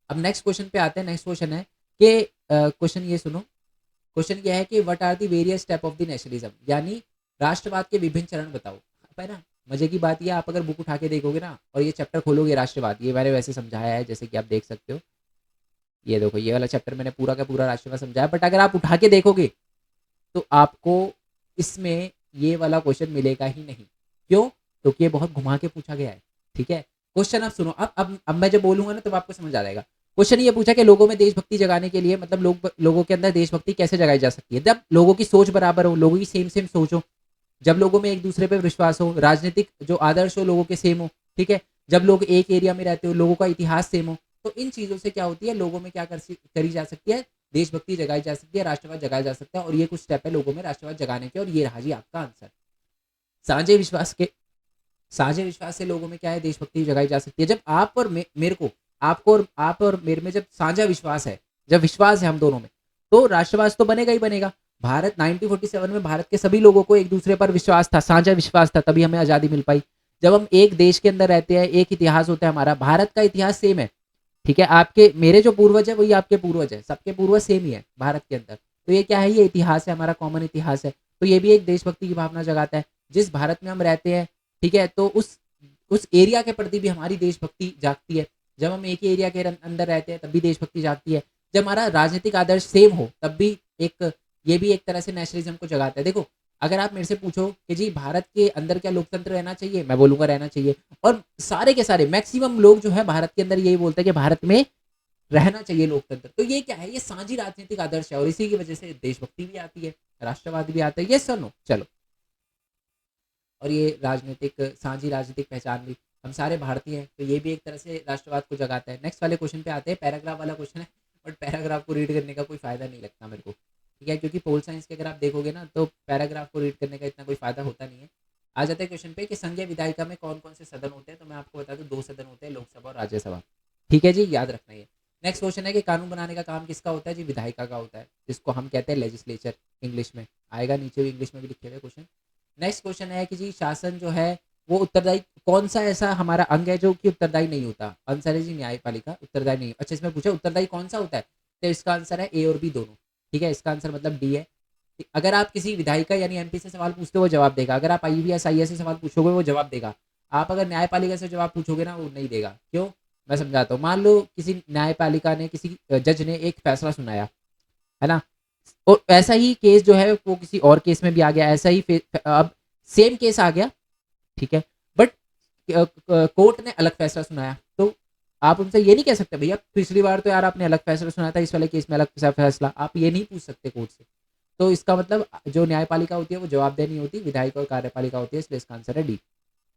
अब नेक्स्ट क्वेश्चन पे आते हैं। नेक्स्ट क्वेश्चन है कि क्वेश्चन ये सुनो, क्वेश्चन क्या है कि what are the various step of the nationalism, यानी राष्ट्रवाद के विभिन्न चरण बताओ। अब है ना, मजे की बात ये, आप अगर बुक उठा के देखोगे ना और ये चैप्टर खोलोगे राष्ट्रवाद, ये मैंने वैसे समझाया है जैसे कि आप देख सकते हो, ये देखो ये वाला चैप्टर मैंने पूरा का पूरा राष्ट्रवाद समझाया, बट अगर आप उठा के देखोगे तो आपको इसमें ये वाला क्वेश्चन मिलेगा ही नहीं। क्यों? क्योंकि ये बहुत घुमा के पूछा गया है, ठीक है। क्वेश्चन आप सुनो, अब मैं जब बोलूंगा ना तब आपको समझ आ जाएगा। क्वेश्चन ये पूछा कि लोगों में देशभक्ति जगाने के लिए, मतलब लोगों के अंदर देशभक्ति कैसे जगाई जा सकती है। जब लोगों की सोच बराबर हो, लोगों की सेम सेम सोच हो, जब लोगों में एक दूसरे पे विश्वास हो, राजनीतिक जो आदर्श हो लोगों के सेम हो, ठीक है, जब लोग एक एरिया में रहते हो, लोगों का इतिहास सेम हो, तो इन चीजों से क्या होती है, लोगों में क्या करी जा सकती है, देशभक्ति जगाई जा सकती है, राष्ट्रवाद जगाया जा सकता है। और ये कुछ स्टेप है लोगों में राष्ट्रवाद जगाने के, और ये रहा जी आपका आंसर। साझे विश्वास के, साझे विश्वास से लोगों में क्या है, देशभक्ति जगाई जा सकती है। जब आप और मेरे को, आपको और आप और मेरे में जब साझा विश्वास है, जब विश्वास है हम दोनों में, तो राष्ट्रवाद तो बनेगा ही बनेगा। भारत 1947 में भारत के सभी लोगों को एक दूसरे पर विश्वास था, साझा विश्वास था, तभी हमें आजादी मिल पाई। जब हम एक देश के अंदर रहते हैं, एक इतिहास होता है हमारा, भारत का इतिहास सेम है, ठीक है। आपके मेरे जो पूर्वज है वही आपके पूर्वज है, सबके पूर्वज सेम ही है भारत के अंदर। तो ये क्या है, ये इतिहास है हमारा, कॉमन इतिहास है। तो ये भी एक देशभक्ति की भावना जगाता है। जिस भारत में हम रहते हैं, ठीक है, तो उस एरिया के प्रति भी हमारी देशभक्ति जागती है। जब हम एक ही एरिया के अंदर रहते हैं तब भी देशभक्ति जागती है। जब हमारा राजनीतिक आदर्श सेम हो तब भी एक, ये भी एक तरह से नेशनलिज्म को जगाता है। देखो, अगर आप मेरे से पूछो कि जी भारत के अंदर क्या लोकतंत्र रहना चाहिए, मैं बोलूंगा रहना चाहिए। और सारे के सारे मैक्सिमम लोग जो है भारत के अंदर यही बोलते हैं कि भारत में रहना चाहिए लोकतंत्र। तो ये क्या है, ये साझी राजनीतिक आदर्श है, और इसी की वजह से देशभक्ति भी आती है, राष्ट्रवाद भी आता है। ये सुनो चलो, और ये राजनीतिक साझी राजनीतिक पहचान भी, हम सारे भारतीय हैं, तो ये भी एक तरह से राष्ट्रवाद को जगाता है। नेक्स्ट वाले क्वेश्चन पे आते हैं, पैराग्राफ वाला क्वेश्चन है, बट पैराग्राफ को रीड करने का कोई फायदा नहीं लगता मेरे को, ठीक है, क्योंकि पोल साइंस के अगर आप देखोगे ना तो पैराग्राफ को रीड करने का इतना कोई फायदा होता नहीं है। आ जाते हैं क्वेश्चन पे कि संघीय विधायिका में कौन कौन से सदन होते हैं। तो मैं आपको बता दूं, दो सदन होते हैं, लोकसभा और राज्यसभा, ठीक है जी, याद रखना ये। नेक्स्ट क्वेश्चन है कि कानून बनाने का काम किसका होता है जी, विधायिका का होता है, जिसको हम कहते हैं लेजिस्लेचर, इंग्लिश में आएगा, नीचे भी इंग्लिश में भी लिखे हुए क्वेश्चन। नेक्स्ट क्वेश्चन है कि जी शासन जो है वो उत्तरदायी, कौन सा ऐसा हमारा अंग है जो कि उत्तरदायी नहीं होता। आंसर है जी न्यायपालिका, उत्तरदायी नहीं। अच्छा, इसमें पूछा उत्तरदायी कौन सा होता है, तो इसका आंसर है ए और बी दोनों, ठीक है, इसका आंसर मतलब डी है। अगर आप किसी विधायिका यानी एमपी से सवाल पूछते हो वो जवाब देगा, अगर आप आईवीएस आईएएस से सवाल पूछोगे वो जवाब देगा। आप अगर न्यायपालिका से जवाब पूछोगे ना वो नहीं देगा। क्यों, मैं समझाता हूँ। मान लो किसी न्यायपालिका ने, किसी जज ने एक फैसला सुनाया, है ना, और ऐसा ही केस जो है वो किसी और केस में भी आ गया, ऐसा ही अब सेम केस आ गया, ठीक है, बट कोर्ट ने अलग फैसला सुनाया, तो आप उनसे ये नहीं कह सकते भैया पिछली बार तो यार आपने अलग फैसला सुनाया था, इस वाले केस में अलग फैसला, आप ये नहीं पूछ सकते कोर्ट से। तो इसका मतलब जो न्यायपालिका होती है वो जवाबदेह नहीं होती, विधायिका और कार्यपालिका होती है, इसलिए इसका आंसर है डी,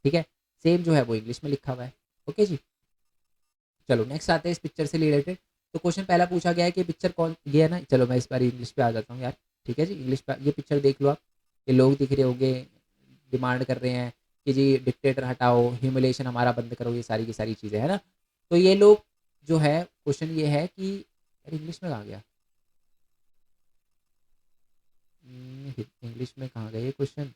ठीक है। सेम जो है वो इंग्लिश में लिखा हुआ है। ओके जी, चलो नेक्स्ट आते हैं इस पिक्चर से रिलेटेड। तो क्वेश्चन पहला पूछा गया है कि पिक्चर कौन, ये है ना, चलो मैं इस बार इंग्लिश पे आ जाता हूँ यार, ठीक है जी, इंग्लिश पे ये पिक्चर देख लो आप, ये लोग दिख रहे होंगे, डिमांड कर रहे हैं कि जी डिक्टेटर हटाओ, ह्यूमिलेशन हमारा बंद करो, ये सारी की सारी चीज़ें है ना। तो ये लोग जो है, क्वेश्चन ये है कि यार इंग्लिश में कहाँ गया, इंग्लिश में कहाँ गया ये क्वेश्चन,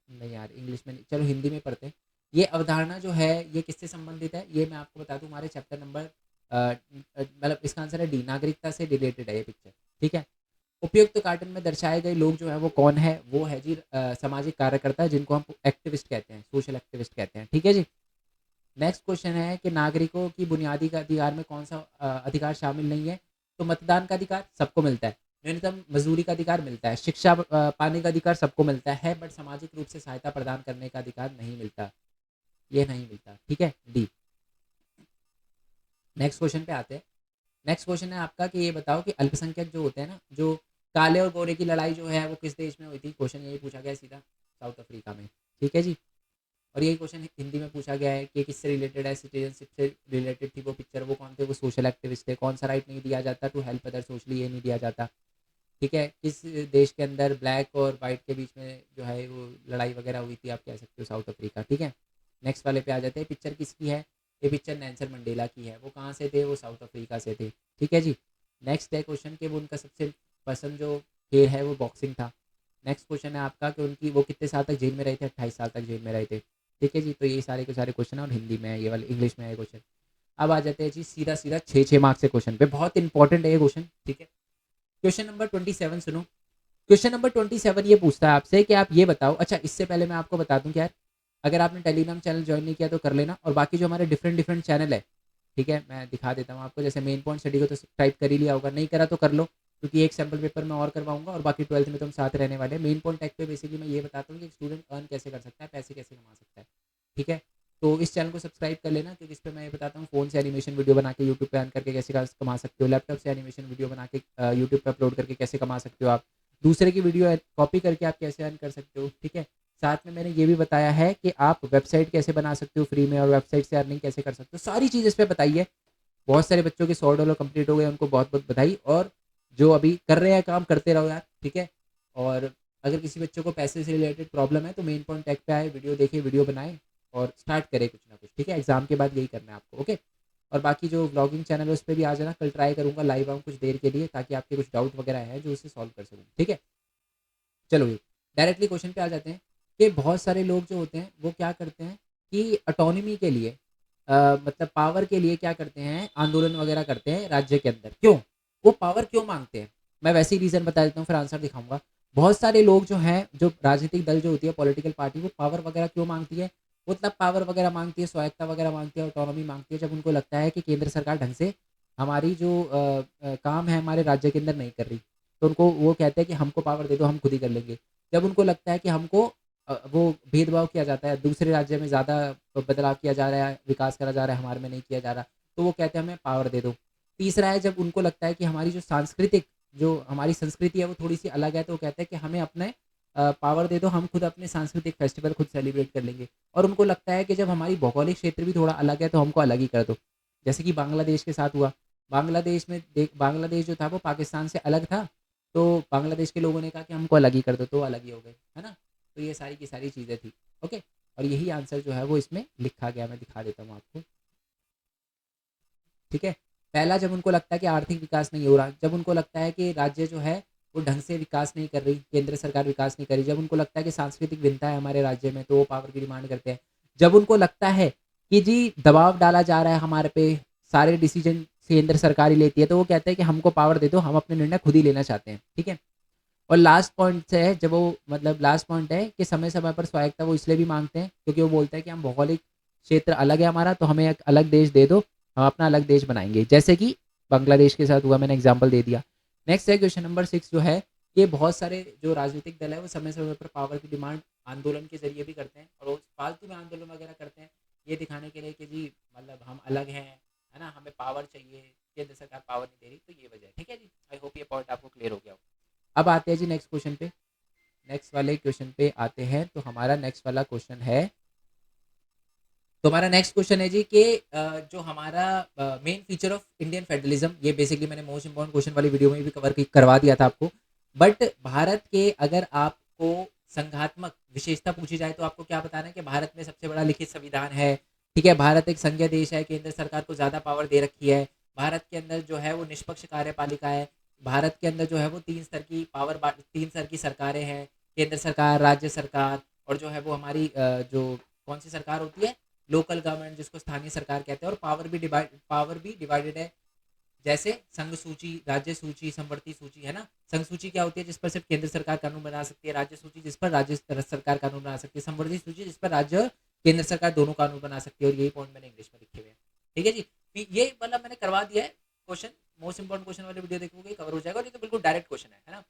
नहीं यार इंग्लिश में नहीं, चलो हिंदी में पढ़ते हैं। ये अवधारणा जो है ये किससे संबंधित है, ये मैं आपको बता दूं हमारे चैप्टर नंबर मतलब इसका आंसर है डी, नागरिकता से रिलेटेड है ये पिक्चर। ठीक है, उपयुक्त कार्टून में दर्शाए गए लोग जो है वो कौन है, वो है जी सामाजिक कार्यकर्ता जिनको हम एक्टिविस्ट कहते हैं, सोशल एक्टिविस्ट कहते हैं। ठीक है जी। नेक्स्ट क्वेश्चन है कि नागरिकों की बुनियादी का अधिकार में कौन सा अधिकार शामिल नहीं है, तो मतदान का अधिकार सबको मिलता है, न्यूनतम मजदूरी का अधिकार मिलता है, शिक्षा पाने का अधिकार सबको मिलता है, बट सामाजिक रूप से सहायता प्रदान करने का अधिकार नहीं मिलता, ये नहीं मिलता। ठीक है, डी। नेक्स्ट क्वेश्चन पे आते हैं। नेक्स्ट क्वेश्चन है आपका कि ये बताओ कि अल्पसंख्यक जो होते हैं ना, जो काले और गोरे की लड़ाई जो है वो किस देश में हुई थी, क्वेश्चन यही पूछा गया है सीधा, साउथ अफ्रीका में। ठीक है जी। और यही क्वेश्चन हिंदी में पूछा गया है कि किससे रिलेटेड है, सिटीजनशिप से रिलेटेड थी वो पिक्चर, वो कौन थे, वो सोशल एक्टिविस्ट थे, कौन सा राइट नहीं दिया जाता टू हेल्प अदर सोशली, ये नहीं दिया जाता। ठीक है, किस देश के अंदर ब्लैक और वाइट के बीच में जो है वो लड़ाई वगैरह हुई थी, आप कह सकते हो साउथ अफ्रीका। ठीक है, नेक्स्ट वाले पे आ जाते हैं। पिक्चर किसकी है, ये पिक्चर नेल्सन मंडेला की है, वो कहाँ से थे, वो साउथ अफ्रीका से थे। ठीक है जी। नेक्स्ट है क्वेश्चन कि वो उनका सबसे पसंद जो खेल है वो बॉक्सिंग था। नेक्स्ट क्वेश्चन है आपका कि उनकी वो कितने साल तक जेल में रहे थे, 28 साल तक जेल में रहे थे। ठीक है जी, तो ये सारे के सारे क्वेश्चन और हिंदी में है, ये वाले इंग्लिश में है क्वेश्चन। अब आ जाते हैं जी सीधा सीधा 6-6 मार्क्स के क्वेश्चन पे, बहुत इंपॉर्टेंट है ये क्वेश्चन। ठीक है, क्वेश्चन नंबर 27 सुनो। क्वेश्चन नंबर 27 ये पूछता है आपसे कि आप ये बताओ, अच्छा इससे पहले मैं आपको बता दूं कि यार अगर आपने टेलीग्राम चैनल ज्वाइन नहीं किया तो कर लेना, और बाकी जो हमारे डिफरेंट डिफरेंट चैनल है, ठीक है, मैं दिखा देता हूँ आपको। जैसे मेन पॉइंट स्टडी को तो सब्सक्राइब कर ही लिया होगा, नहीं करा तो कर लो, क्योंकि एक सैम्पल पेपर मैं और करवाऊंगा और बाकी 12th में तो हम साथ रहने वाले हैं। मेन पॉइंट टेक पे बेसिकली मैं ये बताता हूँ कि स्टूडेंट अर्न कैसे कर सकता है, पैसे कैसे कमा सकता है। ठीक है, तो इस चैनल को सब्सक्राइब कर लेना, क्योंकि इस पर मैं ये बताता हूँ फ़ोन से एनिमेशन वीडियो बना के यूट्यूब पे अर्न करके कैसे कमा सकते हो, लैपटॉप से एनिमेशन वीडियो बना के यूट्यूब पे अपलोड करके कैसे कमा सकते हो आप, दूसरे की वीडियो कॉपी करके आप कैसे अर्न कर सकते हो। ठीक है, साथ में मैंने ये भी बताया है कि आप वेबसाइट कैसे बना सकते हो फ्री में, और वेबसाइट से अर्निंग कैसे कर सकते हो, सारी चीज़ इस पर बताई है। बहुत सारे बच्चों के $100 कंप्लीट हो गए, उनको बहुत बहुत बधाई। और जो अभी कर रहे हैं काम करते रहो यार। ठीक है, और अगर किसी बच्चों को पैसे से रिलेटेड प्रॉब्लम है तो मेन पॉइंट टेक पे आए, वीडियो देखे, वीडियो बनाए और स्टार्ट करे कुछ ना कुछ। ठीक है, एग्जाम के बाद यही करना है आपको। ओके, और बाकी जो व्लॉगिंग चैनल है उस पर भी आ जाना, कल ट्राई करूंगा लाइव आऊँ कुछ देर के लिए, ताकि आपके कुछ डाउट वगैरह हैं जो उसे सॉल्व कर सकूँ। ठीक है, चलो ये डायरेक्टली क्वेश्चन पे आ जाते हैं कि बहुत सारे लोग जो होते हैं वो क्या करते हैं कि ऑटोनॉमी के लिए मतलब पावर के लिए क्या करते हैं, आंदोलन वगैरह करते हैं राज्य के अंदर। क्यों वो पावर क्यों मांगते हैं, मैं वैसे ही रीजन बता देता हूँ, फिर आंसर दिखाऊंगा। बहुत सारे लोग जो हैं, जो राजनीतिक दल जो होती है, पॉलिटिकल पार्टी, वो पावर वगैरह क्यों मांगती है, वो तब पावर वगैरह मांगती है, स्वायत्ता वगैरह मांगती है, ऑटोनॉमी मांगती है, जब उनको लगता है कि केंद्र सरकार ढंग से हमारी जो काम है हमारे राज्य के अंदर नहीं कर रही। तो उनको वो कहते हैं कि हमको पावर दे दो, हम खुद ही कर लेंगे। जब उनको लगता है कि हमको वो भेदभाव किया जाता है, दूसरे राज्य में ज़्यादा बदलाव किया जा रहा है, विकास करा जा रहा है, हमारे में नहीं किया जा रहा, तो वो कहते हैं हमें पावर दे दो। तीसरा है जब उनको लगता है कि हमारी जो सांस्कृतिक, जो हमारी संस्कृति है वो थोड़ी सी अलग है, तो वो कहते हैं कि हमें अपने पावर दे दो, हम खुद अपने सांस्कृतिक फेस्टिवल खुद सेलिब्रेट कर लेंगे। और उनको लगता है कि जब हमारी भौगोलिक क्षेत्र भी थोड़ा अलग है तो हमको अलग ही कर दो। जैसे कि बांग्लादेश के साथ हुआ, बांग्लादेश में देख, बांग्लादेश जो था वो पाकिस्तान से अलग था, तो बांग्लादेश के लोगों ने कहा कि हमको अलग ही कर दो, तो अलग ही हो गए, है ना। तो ये सारी की सारी चीज़ें थी। ओके, और यही आंसर जो है वो इसमें लिखा गया, मैं दिखा देता हूँ आपको। ठीक है, पहला जब उनको लगता है कि आर्थिक विकास नहीं हो रहा, जब उनको लगता है कि राज्य जो है वो ढंग से विकास नहीं कर रही, केंद्र सरकार विकास नहीं कर रही, जब उनको लगता है कि सांस्कृतिक भिन्नता है हमारे राज्य में, तो वो पावर की डिमांड करते हैं। जब उनको लगता है कि जी दबाव डाला जा रहा है हमारे पे, सारे डिसीजन केंद्र सरकार ही लेती है, तो वो कहते हैं कि हमको पावर दे दो, हम अपने निर्णय खुद ही लेना चाहते हैं। ठीक है, और लास्ट पॉइंट है जब वो, मतलब लास्ट पॉइंट है कि समय समय पर स्वायत्ता वो इसलिए भी मांगते हैं क्योंकि वो बोलते हैं कि हम भौगोलिक क्षेत्र अलग है हमारा, तो हमें एक अलग देश दे दो, हम अपना अलग देश बनाएंगे, जैसे कि बांग्लादेश के साथ हुआ, मैंने एग्जाम्पल दे दिया। नेक्स्ट है क्वेश्चन नंबर 6 जो है, कि बहुत सारे जो राजनीतिक दल है वो समय समय पर पावर की डिमांड आंदोलन के जरिए भी करते हैं, और वो फालतू में आंदोलन वगैरह करते हैं ये दिखाने के लिए कि जी मतलब हम अलग हैं, है ना, हमें पावर चाहिए, केंद्र सरकार पावर नहीं दे रही, तो ये वजह है। ठीक है जी, आई होप ये पॉइंट आपको क्लियर हो गया हो। अब आते हैं जी नेक्स्ट क्वेश्चन पे। नेक्स्ट वाले क्वेश्चन पे आते हैं, तो हमारा नेक्स्ट वाला क्वेश्चन है, तो हमारा नेक्स्ट क्वेश्चन है जी कि जो हमारा main feature of Indian federalism, ये बेसिकली मैंने मोस्ट इंपॉर्टेंट क्वेश्चन वाली वीडियो में भी कवर करवा दिया था आपको। बट भारत के अगर आपको संघात्मक विशेषता पूछी जाए तो आपको क्या बताना है कि भारत में सबसे बड़ा लिखित संविधान है। ठीक है, भारत एक संघीय देश है, केंद्र सरकार को ज़्यादा पावर दे रखी है, भारत के अंदर जो है वो निष्पक्ष कार्यपालिका है, भारत के अंदर जो है वो 3 स्तर की पावर, 3 स्तर की सरकारें हैं, केंद्र सरकार, राज्य सरकार, और जो है वो हमारी जो कौन सी सरकार होती है? लोकल गवर्नमेंट, जिसको स्थानीय सरकार कहते हैं। और पावर भी डिवाइडेड है, जैसे संघ सूची, राज्य सूची, संवर्ती सूची, है ना। संघ सूची क्या होती है? जिस पर सिर्फ केंद्र सरकार कानून बना सकती है। राज्य सूची जिस पर राज्य सरकार कानून बना सकती है। संवर्ती सूची जिस पर राज्य और केंद्र सरकार दोनों कानून बना सकती है। और यही पॉइंट मैंने इंग्लिश में लिखे हुए हैं, ठीक है जी। ये मतलब मैंने करवा दिया है क्वेश्चन, मोस्ट इंपोर्टेंट क्वेश्चन वाले वीडियो देखोगे कवर हो जाएगा। और ये तो बिल्कुल डायरेक्ट क्वेश्चन है ना।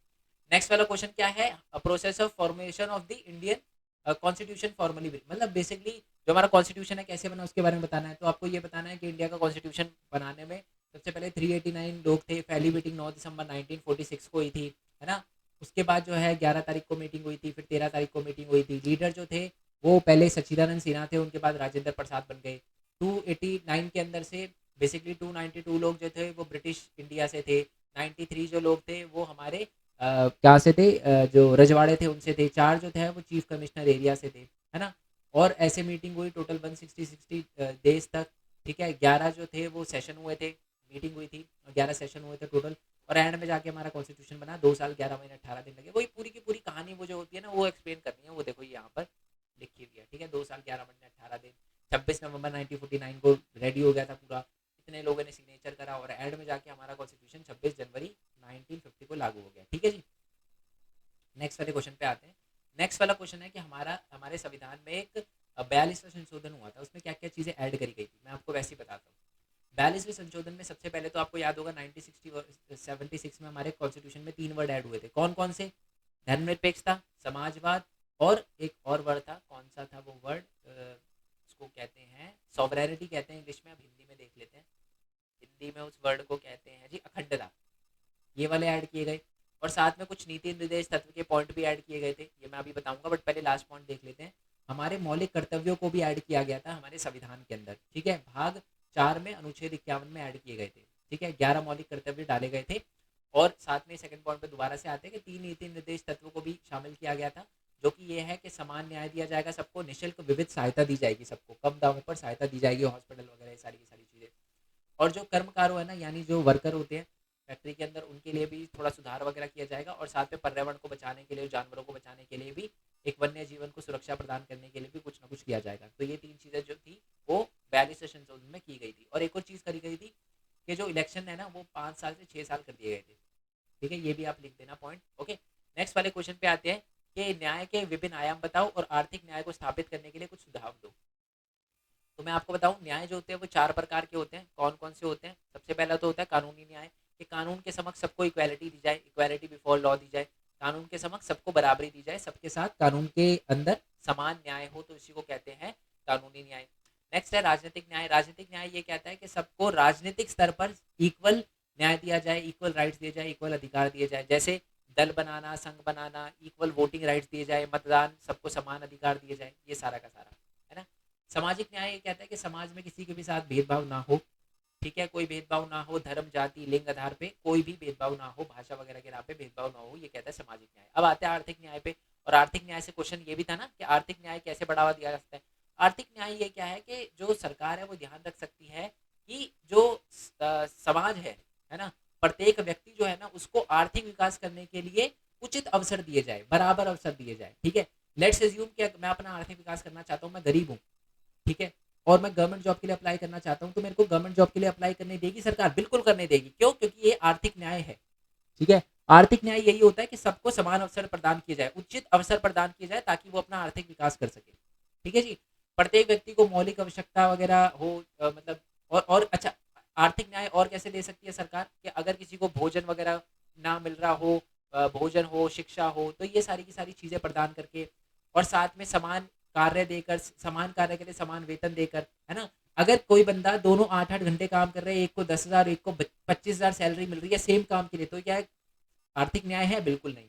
नेक्स्ट वाला क्वेश्चन क्या है? Process of formation of the Indian constitution formally, मतलब बेसिकली जो हमारा कॉन्स्टिट्यूशन है कैसे बना उसके बारे में बताना है। तो आपको ये बताना है कि इंडिया का कॉन्स्टिट्यूशन बनाने में सबसे पहले 389 लोग थे। पहली मीटिंग 9 दिसंबर 1946 को हुई थी, है ना। उसके बाद जो है 11 तारीख को मीटिंग हुई थी, फिर 13 तारीख को मीटिंग हुई थी। लीडर जो थे वो पहले सच्चिदानंद सिन्हा थे, उनके बाद राजेंद्र प्रसाद बन गए। 289 के अंदर से बेसिकली 292 लोग जो थे वो ब्रिटिश इंडिया से थे। 93 जो लोग थे वो हमारे क्या से थे, जो रजवाड़े थे उनसे थे। 4 जो थे वो चीफ कमिश्नर एरिया से थे, है ना। और ऐसे मीटिंग हुई टोटल 160 डेज तक, ठीक है। 11 जो थे वो सेशन हुए थे, मीटिंग हुई थी, 11 सेशन हुए थे टोटल। और एंड में जाके हमारा कॉन्स्टिट्यूशन बना। 2 साल 11 महीने 18 दिन लगे। वही पूरी की पूरी कहानी वो जो होती है ना वो एक्सप्लेन करनी है, वो देखो यहाँ पर लिखी हुई है, ठीक है। 2 साल 11 महीने 18 दिन, 26 नवंबर 1949 को रेडी हो गया था पूरा। इतने लोगों ने सिग्नेचर करा और एंड में जाके हमारा कॉन्स्टिट्यूशन 26 जनवरी 1950 को लागू हो गया, ठीक है जी। नेक्स्ट वाले क्वेश्चन पे आते हैं। नेक्स्ट वाला क्वेश्चन है कि हमारे संविधान में एक 42वां संशोधन हुआ था, उसमें क्या क्या चीज़ें ऐड करी गई थी, मैं आपको वैसे ही बताता हूँ। 42वें संशोधन में सबसे पहले तो आपको याद होगा 1976 में हमारे कॉन्स्टिट्यूशन में 3 वर्ड ऐड हुए थे। कौन कौन से? धर्मनिरपेक्षता, समाजवाद, और एक और वर्ड था, कौन सा था वो वर्ड? उसको कहते हैं सॉवरेनिटी कहते हैं इंग्लिश में। अब हिंदी में देख लेते हैं। हिंदी में उस वर्ड को कहते हैं जी अखंडता। ये वाले ऐड किए गए। और साथ में कुछ नीति निर्देश तत्व के पॉइंट भी ऐड किए गए थे, ये मैं अभी बताऊंगा। बट पहले लास्ट पॉइंट देख लेते हैं। हमारे मौलिक कर्तव्यों को भी ऐड किया गया था हमारे संविधान के अंदर, ठीक है। भाग 4 में अनुच्छेद 51 में ऐड किए गए थे, ठीक है। 11 मौलिक कर्तव्य डाले गए थे। और साथ में सेकंड पॉइंट पे दोबारा से आते हैं कि 3 नीति निर्देश तत्वों को भी शामिल किया गया था, जो कि ये है कि समान न्याय दिया जाएगा सबको, निःशुल्क विविध सहायता दी जाएगी सबको, कम दामों पर सहायता दी जाएगी, हॉस्पिटल वगैरह ये सारी की सारी चीज़ें। और जो कर्मकारों है ना, यानी जो वर्कर होते हैं फैक्ट्री के अंदर, उनके लिए भी थोड़ा सुधार वगैरह किया जाएगा। और साथ में पर्यावरण को बचाने के लिए, जानवरों को बचाने के लिए भी, एक वन्य जीवन को सुरक्षा प्रदान करने के लिए भी कुछ ना कुछ किया जाएगा। तो ये 3 चीज़ें जो थी वो 42वें संशोधन में की गई थी। और एक और चीज़ करी गई थी कि जो इलेक्शन है ना वो 5 साल से 6 साल कर दिए गए थे, ठीक है। ये भी आप लिख देना पॉइंट, ओके। नेक्स्ट वाले क्वेश्चन पे आते हैं कि न्याय के विभिन्न आयाम बताओ और आर्थिक न्याय को स्थापित करने के लिए कुछ सुझाव दो। तो मैं आपको बताऊं, न्याय जो होते हैं वो 4 प्रकार के होते हैं। कौन कौन से होते हैं? सबसे पहला तो होता है कानूनी न्याय, कि कानून के समक्ष सबको इक्वालिटी दी जाए, इक्वालिटी बिफोर लॉ दी जाए। कानून के समक्ष सबको बराबरी दी जाए, सबके साथ कानून के अंदर समान न्याय हो, तो इसी को कहते हैं कानूनी न्याय। नेक्स्ट है राजनीतिक न्याय। राजनीतिक न्याय ये कहता है कि सबको राजनीतिक स्तर पर इक्वल न्याय दिया जाए, इक्वल राइट्स दिए जाए, इक्वल अधिकार दिए जाए। जैसे दल बनाना, संघ बनाना, इक्वल वोटिंग राइट्स दिए जाए, मतदान, सबको समान अधिकार दिए जाए, ये सारा का सारा, है ना। सामाजिक न्याय ये कहता है कि समाज में किसी के भी साथ भेदभाव ना हो, ठीक है। कोई भेदभाव ना हो, धर्म, जाति, लिंग आधार पे कोई भी भेदभाव ना हो, भाषा वगैरह के नाम पे भेदभाव ना हो, ये कहता है सामाजिक न्याय। अब आते हैं आर्थिक न्याय पे। और आर्थिक न्याय से क्वेश्चन ये भी था ना कि आर्थिक न्याय कैसे बढ़ावा दिया जा सकता है। आर्थिक न्याय ये क्या है कि जो सरकार है वो ध्यान रख सकती है कि जो समाज है ना, प्रत्येक व्यक्ति जो है ना उसको आर्थिक विकास करने के लिए उचित अवसर दिए जाए, बराबर अवसर दिए जाए, ठीक है। लेट्स एज्यूम कि मैं अपना आर्थिक विकास करना चाहता हूँ, मैं गरीब हूँ, ठीक है, और मैं गवर्नमेंट जॉब के लिए अप्लाई करना चाहता हूँ, तो मेरे को गवर्नमेंट जॉब के लिए अप्लाई करने देगी सरकार? बिल्कुल करने देगी। क्यों? क्योंकि ये आर्थिक न्याय है, ठीक है। आर्थिक न्याय यही होता है कि सबको समान अवसर प्रदान किए जाए, उचित अवसर प्रदान किए जाए, ताकि वो अपना आर्थिक विकास कर सके, ठीक है जी। प्रत्येक व्यक्ति को मौलिक आवश्यकता वगैरह हो, मतलब और अच्छा, आर्थिक न्याय और कैसे दे सकती है सरकार कि अगर किसी को भोजन वगैरह ना मिल रहा हो, भोजन हो, शिक्षा हो, तो ये सारी की सारी चीजें प्रदान करके, और साथ में समान कार्य देकर, समान कार्य के लिए समान वेतन देकर, है ना। अगर कोई बंदा दोनों 8-8 घंटे काम कर रहे हैं, एक को 10,000, एक को 25,000 सैलरी मिल रही है सेम काम के लिए, तो क्या है? आर्थिक न्याय है? बिल्कुल नहीं।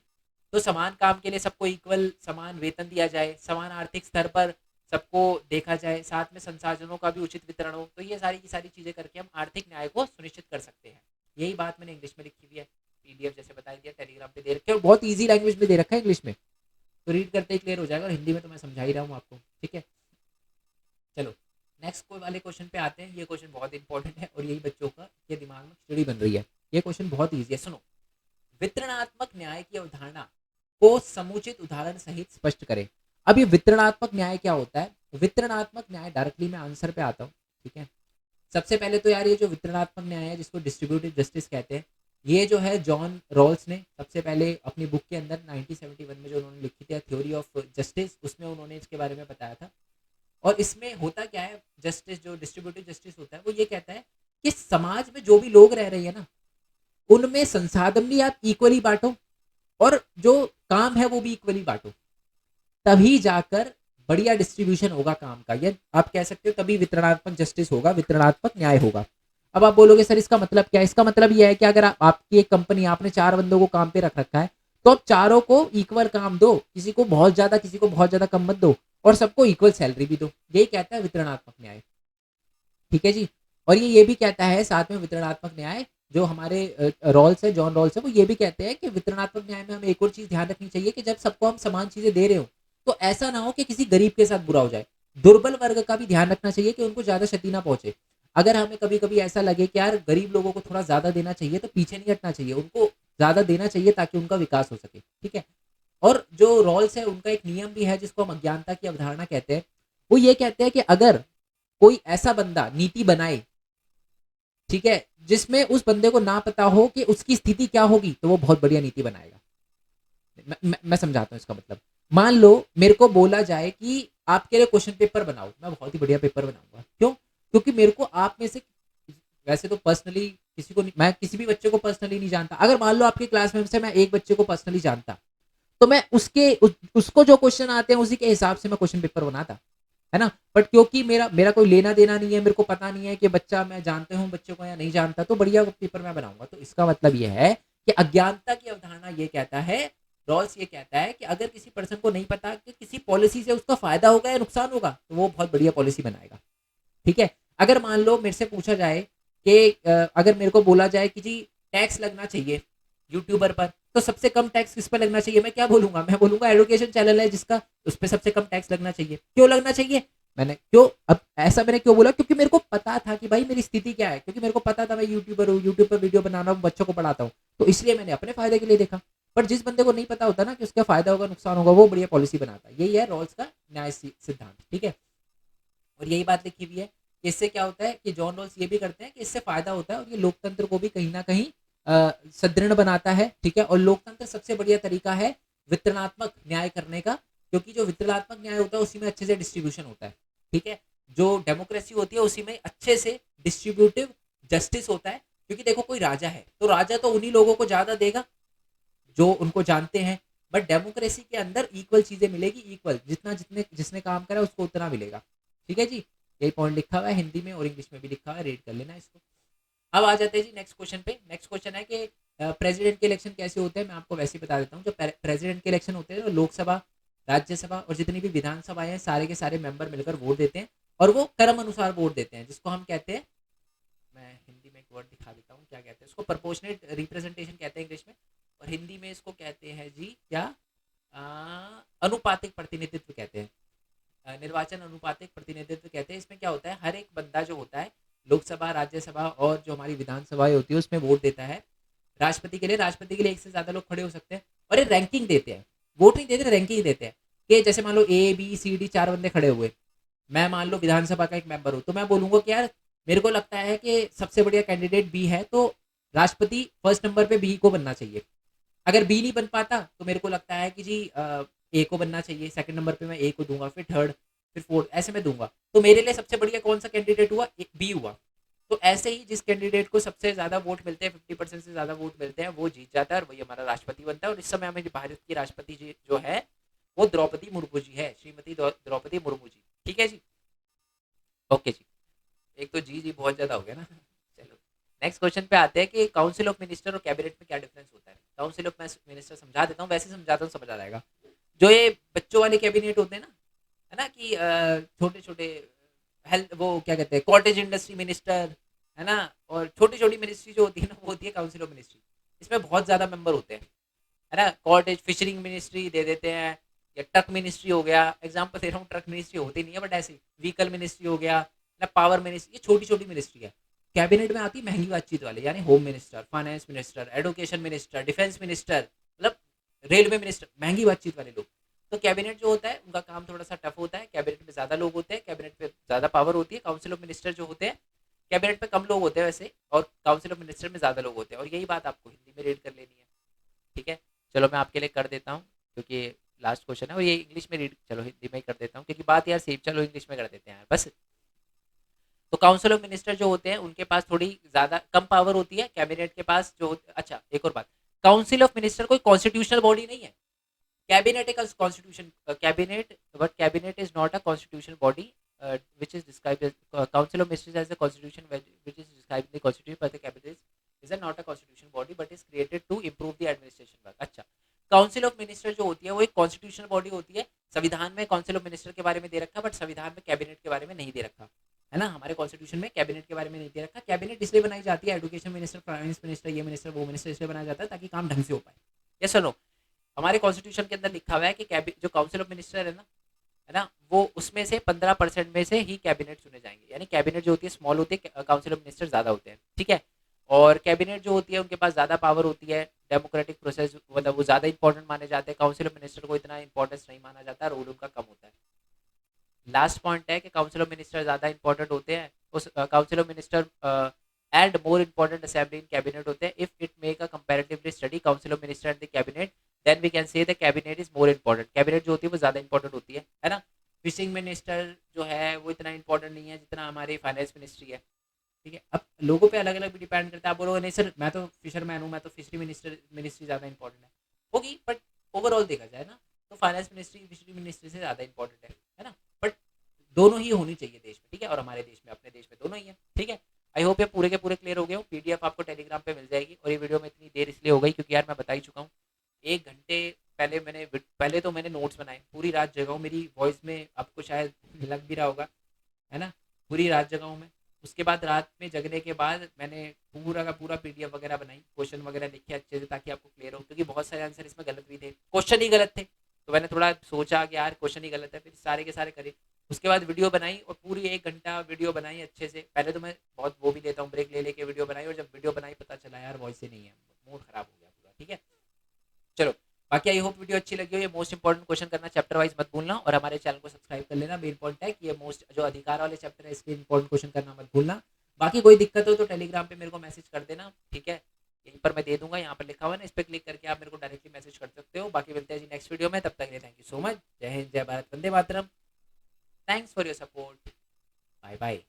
तो समान काम के लिए सबको इक्वल समान वेतन दिया जाए, समान आर्थिक स्तर पर सबको देखा जाए, साथ में संसाधनों का भी उचित वितरण हो, तो ये सारी की सारी चीजें करके हम आर्थिक न्याय को सुनिश्चित कर सकते हैं। यही बात मैंने इंग्लिश में लिखी हुई है, पीडीएफ जैसे बता दिया, टेलीग्राम पे दे रखे और बहुत ईजी लैंग्वेज में दे रखा है इंग्लिश में, तो रीड करते ही क्लियर हो जाएगा। और हिंदी में तो मैं समझा ही रहा हूँ आपको, ठीक है। चलो नेक्स्ट वाले क्वेश्चन पे आते हैं। ये क्वेश्चन बहुत इंपॉर्टेंट है और यही बच्चों का ये दिमाग में खिचड़ी बन रही है। ये क्वेश्चन बहुत ईजी है, सुनो। वितरणात्मक न्याय की अवधारणा को समुचित उदाहरण सहित स्पष्ट करें। अब ये वितरणात्मक न्याय क्या होता है? वितरणात्मक न्याय, डायरेक्टली मैं आंसर पे आता हूँ, ठीक है। सबसे पहले तो यार ये जो वितरणात्मक न्याय है जिसको डिस्ट्रीब्यूटिव जस्टिस कहते हैं, ये जो है जॉन रॉल्स ने सबसे पहले अपनी बुक के अंदर 1971 में जो उन्होंने लिखी थी थ्योरी ऑफ जस्टिस, उसमें उन्होंने इसके बारे में बताया था। और इसमें होता क्या है, जस्टिस जो डिस्ट्रीब्यूटिव जस्टिस होता है वो ये कहता है कि समाज में जो भी लोग रह रहे हैं ना, उनमें संसाधन भी आप इक्वली बांटो और जो काम है वो भी इक्वली बांटो, तभी जाकर बढ़िया डिस्ट्रीब्यूशन होगा काम का। ये आप कह सकते हो तभी वितरणात्मक जस्टिस होगा, वितरणात्मक न्याय होगा। अब आप बोलोगे सर इसका मतलब क्या है? इसका मतलब यह है कि अगर आपकी एक कंपनी, आपने 4 बंदों को काम पे रख रखा है, तो आप चारों को इक्वल काम दो, किसी को बहुत ज्यादा किसी को बहुत ज्यादा कम मत दो, और सबको इक्वल सैलरी भी दो। यही कहता है वितरणात्मक न्याय, ठीक है जी। और ये भी कहता है साथ में वितरणात्मक न्याय, जो हमारे रॉल्स है, जॉन रॉल्स है, वो ये भी कहते हैं कि वितरणात्मक न्याय में हमें एक और चीज ध्यान रखनी चाहिए कि जब सबको हम समान चीजें दे रहे हो, तो ऐसा ना हो कि किसी गरीब के साथ बुरा हो जाए। दुर्बल वर्ग का भी ध्यान रखना चाहिए कि उनको ज्यादा क्षति ना पहुंचे। अगर हमें कभी कभी ऐसा लगे कि यार गरीब लोगों को थोड़ा ज्यादा देना चाहिए, तो पीछे नहीं हटना चाहिए, उनको ज्यादा देना चाहिए ताकि उनका विकास हो सके, ठीक है। और जो रॉल्स है उनका एक नियम भी है जिसको हम अज्ञानता की अवधारणा कहते हैं। वो ये कहते हैं कि अगर कोई ऐसा बंदा नीति बनाए, ठीक है, जिसमें उस बंदे को ना पता हो कि उसकी स्थिति क्या होगी, तो वो बहुत बढ़िया नीति बनाएगा। मैं समझाता हूँ इसका मतलब। मान लो मेरे को बोला जाए कि आपके लिए क्वेश्चन पेपर बनाओ, मैं बहुत ही बढ़िया पेपर बनाऊंगा। क्यों? क्योंकि मेरे को आप में से, वैसे तो पर्सनली किसी को नहीं, मैं किसी भी बच्चे को पर्सनली नहीं जानता। अगर मान लो आपके क्लास में से मैं एक बच्चे को पर्सनली जानता, तो मैं उसको जो क्वेश्चन आते हैं उसी के हिसाब से मैं क्वेश्चन पेपर बनाता, है ना। बट क्योंकि मेरा मेरा कोई लेना देना नहीं है, मेरे को पता नहीं है कि बच्चा, मैं जानते हूँ बच्चे को या नहीं जानता, तो बढ़िया पेपर मैं बनाऊंगा। तो इसका मतलब ये है कि अज्ञानता की अवधारणा ये कहता है, रॉल्स ये कहता है कि अगर किसी पर्सन को नहीं पता कि किसी पॉलिसी से उसका फायदा होगा या नुकसान होगा, तो वो बहुत बढ़िया पॉलिसी बनाएगा, ठीक है। अगर मान लो मेरे से पूछा जाए कि अगर मेरे को बोला जाए कि जी टैक्स लगना चाहिए यूट्यूबर पर, तो सबसे कम टैक्स किस पर लगना चाहिए, मैं क्या बोलूंगा? मैं बोलूंगा एडुकेशन चैनल है जिसका, उस पर सबसे कम टैक्स लगना चाहिए। क्यों लगना चाहिए? मैंने क्यों, अब ऐसा मैंने क्यों बोला? क्योंकि मेरे को पता था कि भाई मेरी स्थिति क्या है, क्योंकि मेरे को पता था मैं यूट्यूबर हूँ, यूट्यूब पर वीडियो बनाना हूँ, बच्चों को पढ़ाता हूँ, तो इसलिए मैंने अपने फायदे के लिए देखा। पर जिस बंदे को नहीं पता होता ना कि उसका फायदा होगा नुकसान होगा, वो बढ़िया पॉलिसी बनाता है। यही है रॉल्स का न्याय सिद्धांत, ठीक है। और यही बात लिखी हुई है कि इससे क्या होता है कि जॉन रॉल्स ये भी करते हैं कि इससे फायदा होता है और ये लोकतंत्र को भी कहीं ना कहीं सुदृढ़ बनाता है, ठीक है। और लोकतंत्र सबसे बढ़िया तरीका है वितरणात्मक न्याय करने का, क्योंकि जो वितरणात्मक न्याय होता है उसी में अच्छे से डिस्ट्रीब्यूशन होता है, ठीक है। जो डेमोक्रेसी होती है उसी में अच्छे से डिस्ट्रीब्यूटिव जस्टिस होता है। क्योंकि देखो कोई राजा है तो राजा तो उन्हीं लोगों को ज्यादा देगा जो उनको जानते हैं, बट डेमोक्रेसी के अंदर इक्वल चीजें मिलेगी, इक्वल जितना जितने जिसने काम करा उसको उतना मिलेगा, ठीक है जी। यही पॉइंट लिखा हुआ है हिंदी में और इंग्लिश में भी लिखा हुआ है, रीड कर लेना इसको। अब आ जाते हैं जी नेक्स्ट क्वेश्चन पे। नेक्स्ट क्वेश्चन है कि प्रेसिडेंट के इलेक्शन कैसे होते हैं। मैं आपको वैसे ही बता देता हूँ। जो प्रेसिडेंट के इलेक्शन होते हैं तो लोकसभा, राज्यसभा और जितनी भी विधानसभाएं हैं सारे के सारे मेंबर मिलकर वोट देते हैं, और वो क्रम अनुसार वोट देते हैं, जिसको हम कहते हैं, मैं हिंदी में एक वर्ड दिखा देता हूँ क्या कहते हैं उसको, प्रपोर्शनेट रिप्रेजेंटेशन कहते हैं इंग्लिश में, और हिंदी में इसको कहते हैं जी क्या, अनुपातिक प्रतिनिधित्व कहते हैं। निर्वाचन अनुपातिक प्रतिनिधित्व कहते हैं। इसमें क्या होता है, हर एक बंदा जो होता है लोकसभा, राज्यसभा और जो हमारी विधानसभाएं होती है उसमें वोट देता है। राष्ट्रपति के लिए एक से ज्यादा लोग खड़े हो सकते हैं, और ये रैंकिंग देते हैं, वोट नहीं देते, रैंकिंग देते हैं। कि जैसे मान लो A B C D 4 बंदे खड़े हुए, मैं मान लो विधानसभा का एक मेंबर हूँ, तो मैं बोलूंगा कि यार मेरे को लगता है कि सबसे बढ़िया कैंडिडेट बी है, तो राष्ट्रपति फर्स्ट नंबर पे बी को बनना चाहिए। अगर बी नहीं बन पाता तो मेरे को लगता है कि जी ए को बनना चाहिए, सेकंड नंबर पे मैं ए को दूंगा, फिर थर्ड, फिर फोर्थ, ऐसे मैं दूंगा। तो मेरे लिए सबसे बढ़िया कौन सा कैंडिडेट हुआ, बी हुआ। तो ऐसे ही जिस कैंडिडेट को सबसे ज्यादा वोट मिलते हैं, 50% से ज्यादा वोट मिलते हैं, वो जीत जाता है और वही हमारा राष्ट्रपति बनता है। और इस समय हमें भारत की राष्ट्रपति जी जो है वो द्रौपदी मुर्मू जी है, श्रीमती द्रौपदी मुर्मू जी, ठीक है जी। ओके जी, एक तो जी बहुत ज्यादा हो गया ना। चलो नेक्स्ट क्वेश्चन पे आते हैं कि काउंसिल ऑफ मिनिस्टर और कैबिनेट में क्या डिफरेंस होता है। काउंसिल ऑफ मिनिस्टर समझा देता हूँ, वैसे समझाता हूँ समझ आ जाएगा। जो ये बच्चों वाले कैबिनेट होते हैं ना, है ना, कि छोटे छोटे हेल्थ, वो क्या कहते हैं, कॉटेज इंडस्ट्री मिनिस्टर, है ना, और छोटी छोटी मिनिस्ट्री जो होती है ना वो होती है काउंसिल ऑफ मिनिस्ट्री। इसमें बहुत ज्यादा मेंबर होते हैं, है ना। कॉटेज फिशरिंग मिनिस्ट्री दे देते हैं, या ट्रक मिनिस्ट्री हो गया, एग्जाम्पल दे रहा हूँ, ट्रक मिनिस्ट्री होती नहीं है बट ऐसे व्हीकल मिनिस्ट्री हो गया ना, पावर मिनिस्ट्री, ये छोटी छोटी मिनिस्ट्री है। कैबिनेट में आती है महंगी बातचीत वाले, यानी home minister, finance minister, education minister, defence minister, मतलब रेलवे मिनिस्टर, महंगी बातचीत वाले लोग। तो कैबिनेट जो होता है उनका काम थोड़ा सा टफ होता है, कैबिनेट में ज़्यादा लोग होते हैं, कैबिनेट पे ज़्यादा पावर होती है, काउंसिल ऑफ मिनिस्टर जो होते हैं कैबिनेट पे कम लोग होते हैं वैसे, और काउंसिल ऑफ मिनिस्टर में ज़्यादा लोग होते हैं, और यही बात आपको हिंदी में रीड कर लेनी है। ठीक है, चलो मैं आपके लिए कर देता हूँ, क्योंकि लास्ट क्वेश्चन है और ये इंग्लिश में रीड, चलो हिंदी में ही कर देता हूँ क्योंकि बात यार सेम, चलो इंग्लिश में कर देते हैं यार बस। तो काउंसिल ऑफ मिनिस्टर जो होते हैं उनके पास थोड़ी ज़्यादा कम पावर होती है, कैबिनेट के पास अच्छा एक और बात, काउंसिल ऑफ मिनिस्टर कोई कॉन्स्टिट्यूशनल बॉडी नहीं है। कैबिनेट एक constitution, cabinet, but cabinet is not a constitutional body which is described as council of ministers as a constitution which is described in the constitution, but the cabinet is a not a constitutional body but is created to improve the administration work। अच्छा, council of minister जो होती है वो एक constitutional body होती है, संविधान में काउंसिल ऑफ मिनिस्टर के बारे में दे रखा, बट संविधान में कैबिनेट के बारे में नहीं दे रखा है ना, हमारे कॉन्स्टिट्यूशन में कैबिनेट के बारे में नहीं दे रखा। कैबिनेट इसलिए बनाई जाती है, एजुकेशन मिनिस्टर, फाइनेंस मिनिस्टर, ये मिनिस्टर वो मिनिस्टर इसलिए बनाया जाता है ताकि काम ढंग से हो पाए। यस और नो, हमारे कॉन्स्टिट्यूशन के अंदर लिखा हुआ है कि जो काउंसिल ऑफ मिनिस्टर है ना वो उसमें से 15% में से ही कैबिनेट चुने जाएंगे, यानी कैबिनेट जो होती है स्मॉल होती है, काउंसिल ऑफ मिनिस्टर ज़्यादा होते हैं। ठीक है, और कैबिनेट जो होती है उनके पास ज़्यादा पावर होती है, डेमोक्रेटिक प्रोसेस मतलब वो ज़्यादा इंपॉर्टेंट माने जाते हैं, काउंसिल ऑफ मिनिस्टर को इतना इंपॉर्टेंस नहीं माना जाता, रोल उनका कम होता है। लास्ट पॉइंट है कि काउंसिल ऑफ मिनिस्टर ज़्यादा इंपॉर्टेंट होते हैं, उस council of minister and more important assembly in cabinet होते हैं। If it make a comparatively study council of minister and the cabinet, then we can say the cabinet is more important. Cabinet जो होती है वो ज़्यादा important होती है ना। फिशिंग मिनिस्टर जो है वो इतना इंपॉर्टेंट नहीं है जितना हमारी फाइनेंस मिनिस्ट्री है। ठीक है, अब लोगों पे अलग अलग भी डिपेंड करता है, आप बोलोगे नहीं सर मैं तो फिशरमैन हूँ, मैं तो फिशरी मिनिस्ट्री ज़्यादा इंपॉर्टेंट है, होगी, बट ओवरऑल देखा जाए ना तो फाइनेंस मिनिस्ट्री फिशरी मिनिस्ट्री से ज़्यादा इंपॉर्टेंट है ना। बट दोनों ही होनी चाहिए देश में, ठीक है, और हमारे देश में, अपने देश में दोनों ही है। ठीक है, आई होप ये पूरे के पूरे क्लियर हो गए हो। पीडीएफ आपको टेलीग्राम पे मिल जाएगी, और ये वीडियो में इतनी देर इसलिए हो गई क्योंकि यार मैं बता ही चुका हूँ, 1 घंटे पहले तो मैंने नोट्स बनाए, पूरी रात जगा हूँ, मेरी वॉइस में आपको शायद लग भी रहा होगा, है ना, पूरी रात जगा हूँ मैं। उसके बाद रात में जगने के बाद मैंने पूरा का पूरा पीडीएफ वगैरह बनाई, क्वेश्चन वगैरह लिखे अच्छे से ताकि आपको क्लियर हो, क्योंकि बहुत सारे आंसर इसमें गलत भी थे, क्वेश्चन ही गलत थे, तो मैंने थोड़ा सोचा कि यार क्वेश्चन ही गलत है, फिर सारे के सारे करे। उसके बाद वीडियो बनाई और पूरी 1 घंटा वीडियो बनाई अच्छे से। पहले तो मैं बहुत वो भी लेता हूँ, ब्रेक ले लेके वीडियो बनाई, और जब वीडियो बनाई पता चला यार वॉइस ही नहीं है, मूड खराब हो गया पूरा। ठीक है, चलो, बाकी आई होप वीडियो अच्छी लगी हो। ये मोस्ट इंपॉर्टेंट क्वेश्चन करना चैप्टर वाइज मत भूलना, और हमारे चैनल को सब्सक्राइब कर लेना। मेन पॉइंट है कि ये मोस्ट जो अधिकार वाले चैप्टर है इसके इंपॉर्टेंट क्वेश्चन करना मत भूलना। बाकी कोई दिक्कत हो तो टेलीग्राम पे मेरे को मैसेज कर देना, ठीक है, यहीं पर मैं दे दूंगा, यहाँ पर लिखा हुआ है ना, इस पर क्लिक करके आप मेरे को डायरेक्टली मैसेज कर सकते हो। बाकी मिलते हैं जी नेक्स्ट वीडियो में, तब तक के लिए थैंक यू सो मच। जय हिंद, जय भारत, वंदे मातरम। Thanks for your support, bye bye.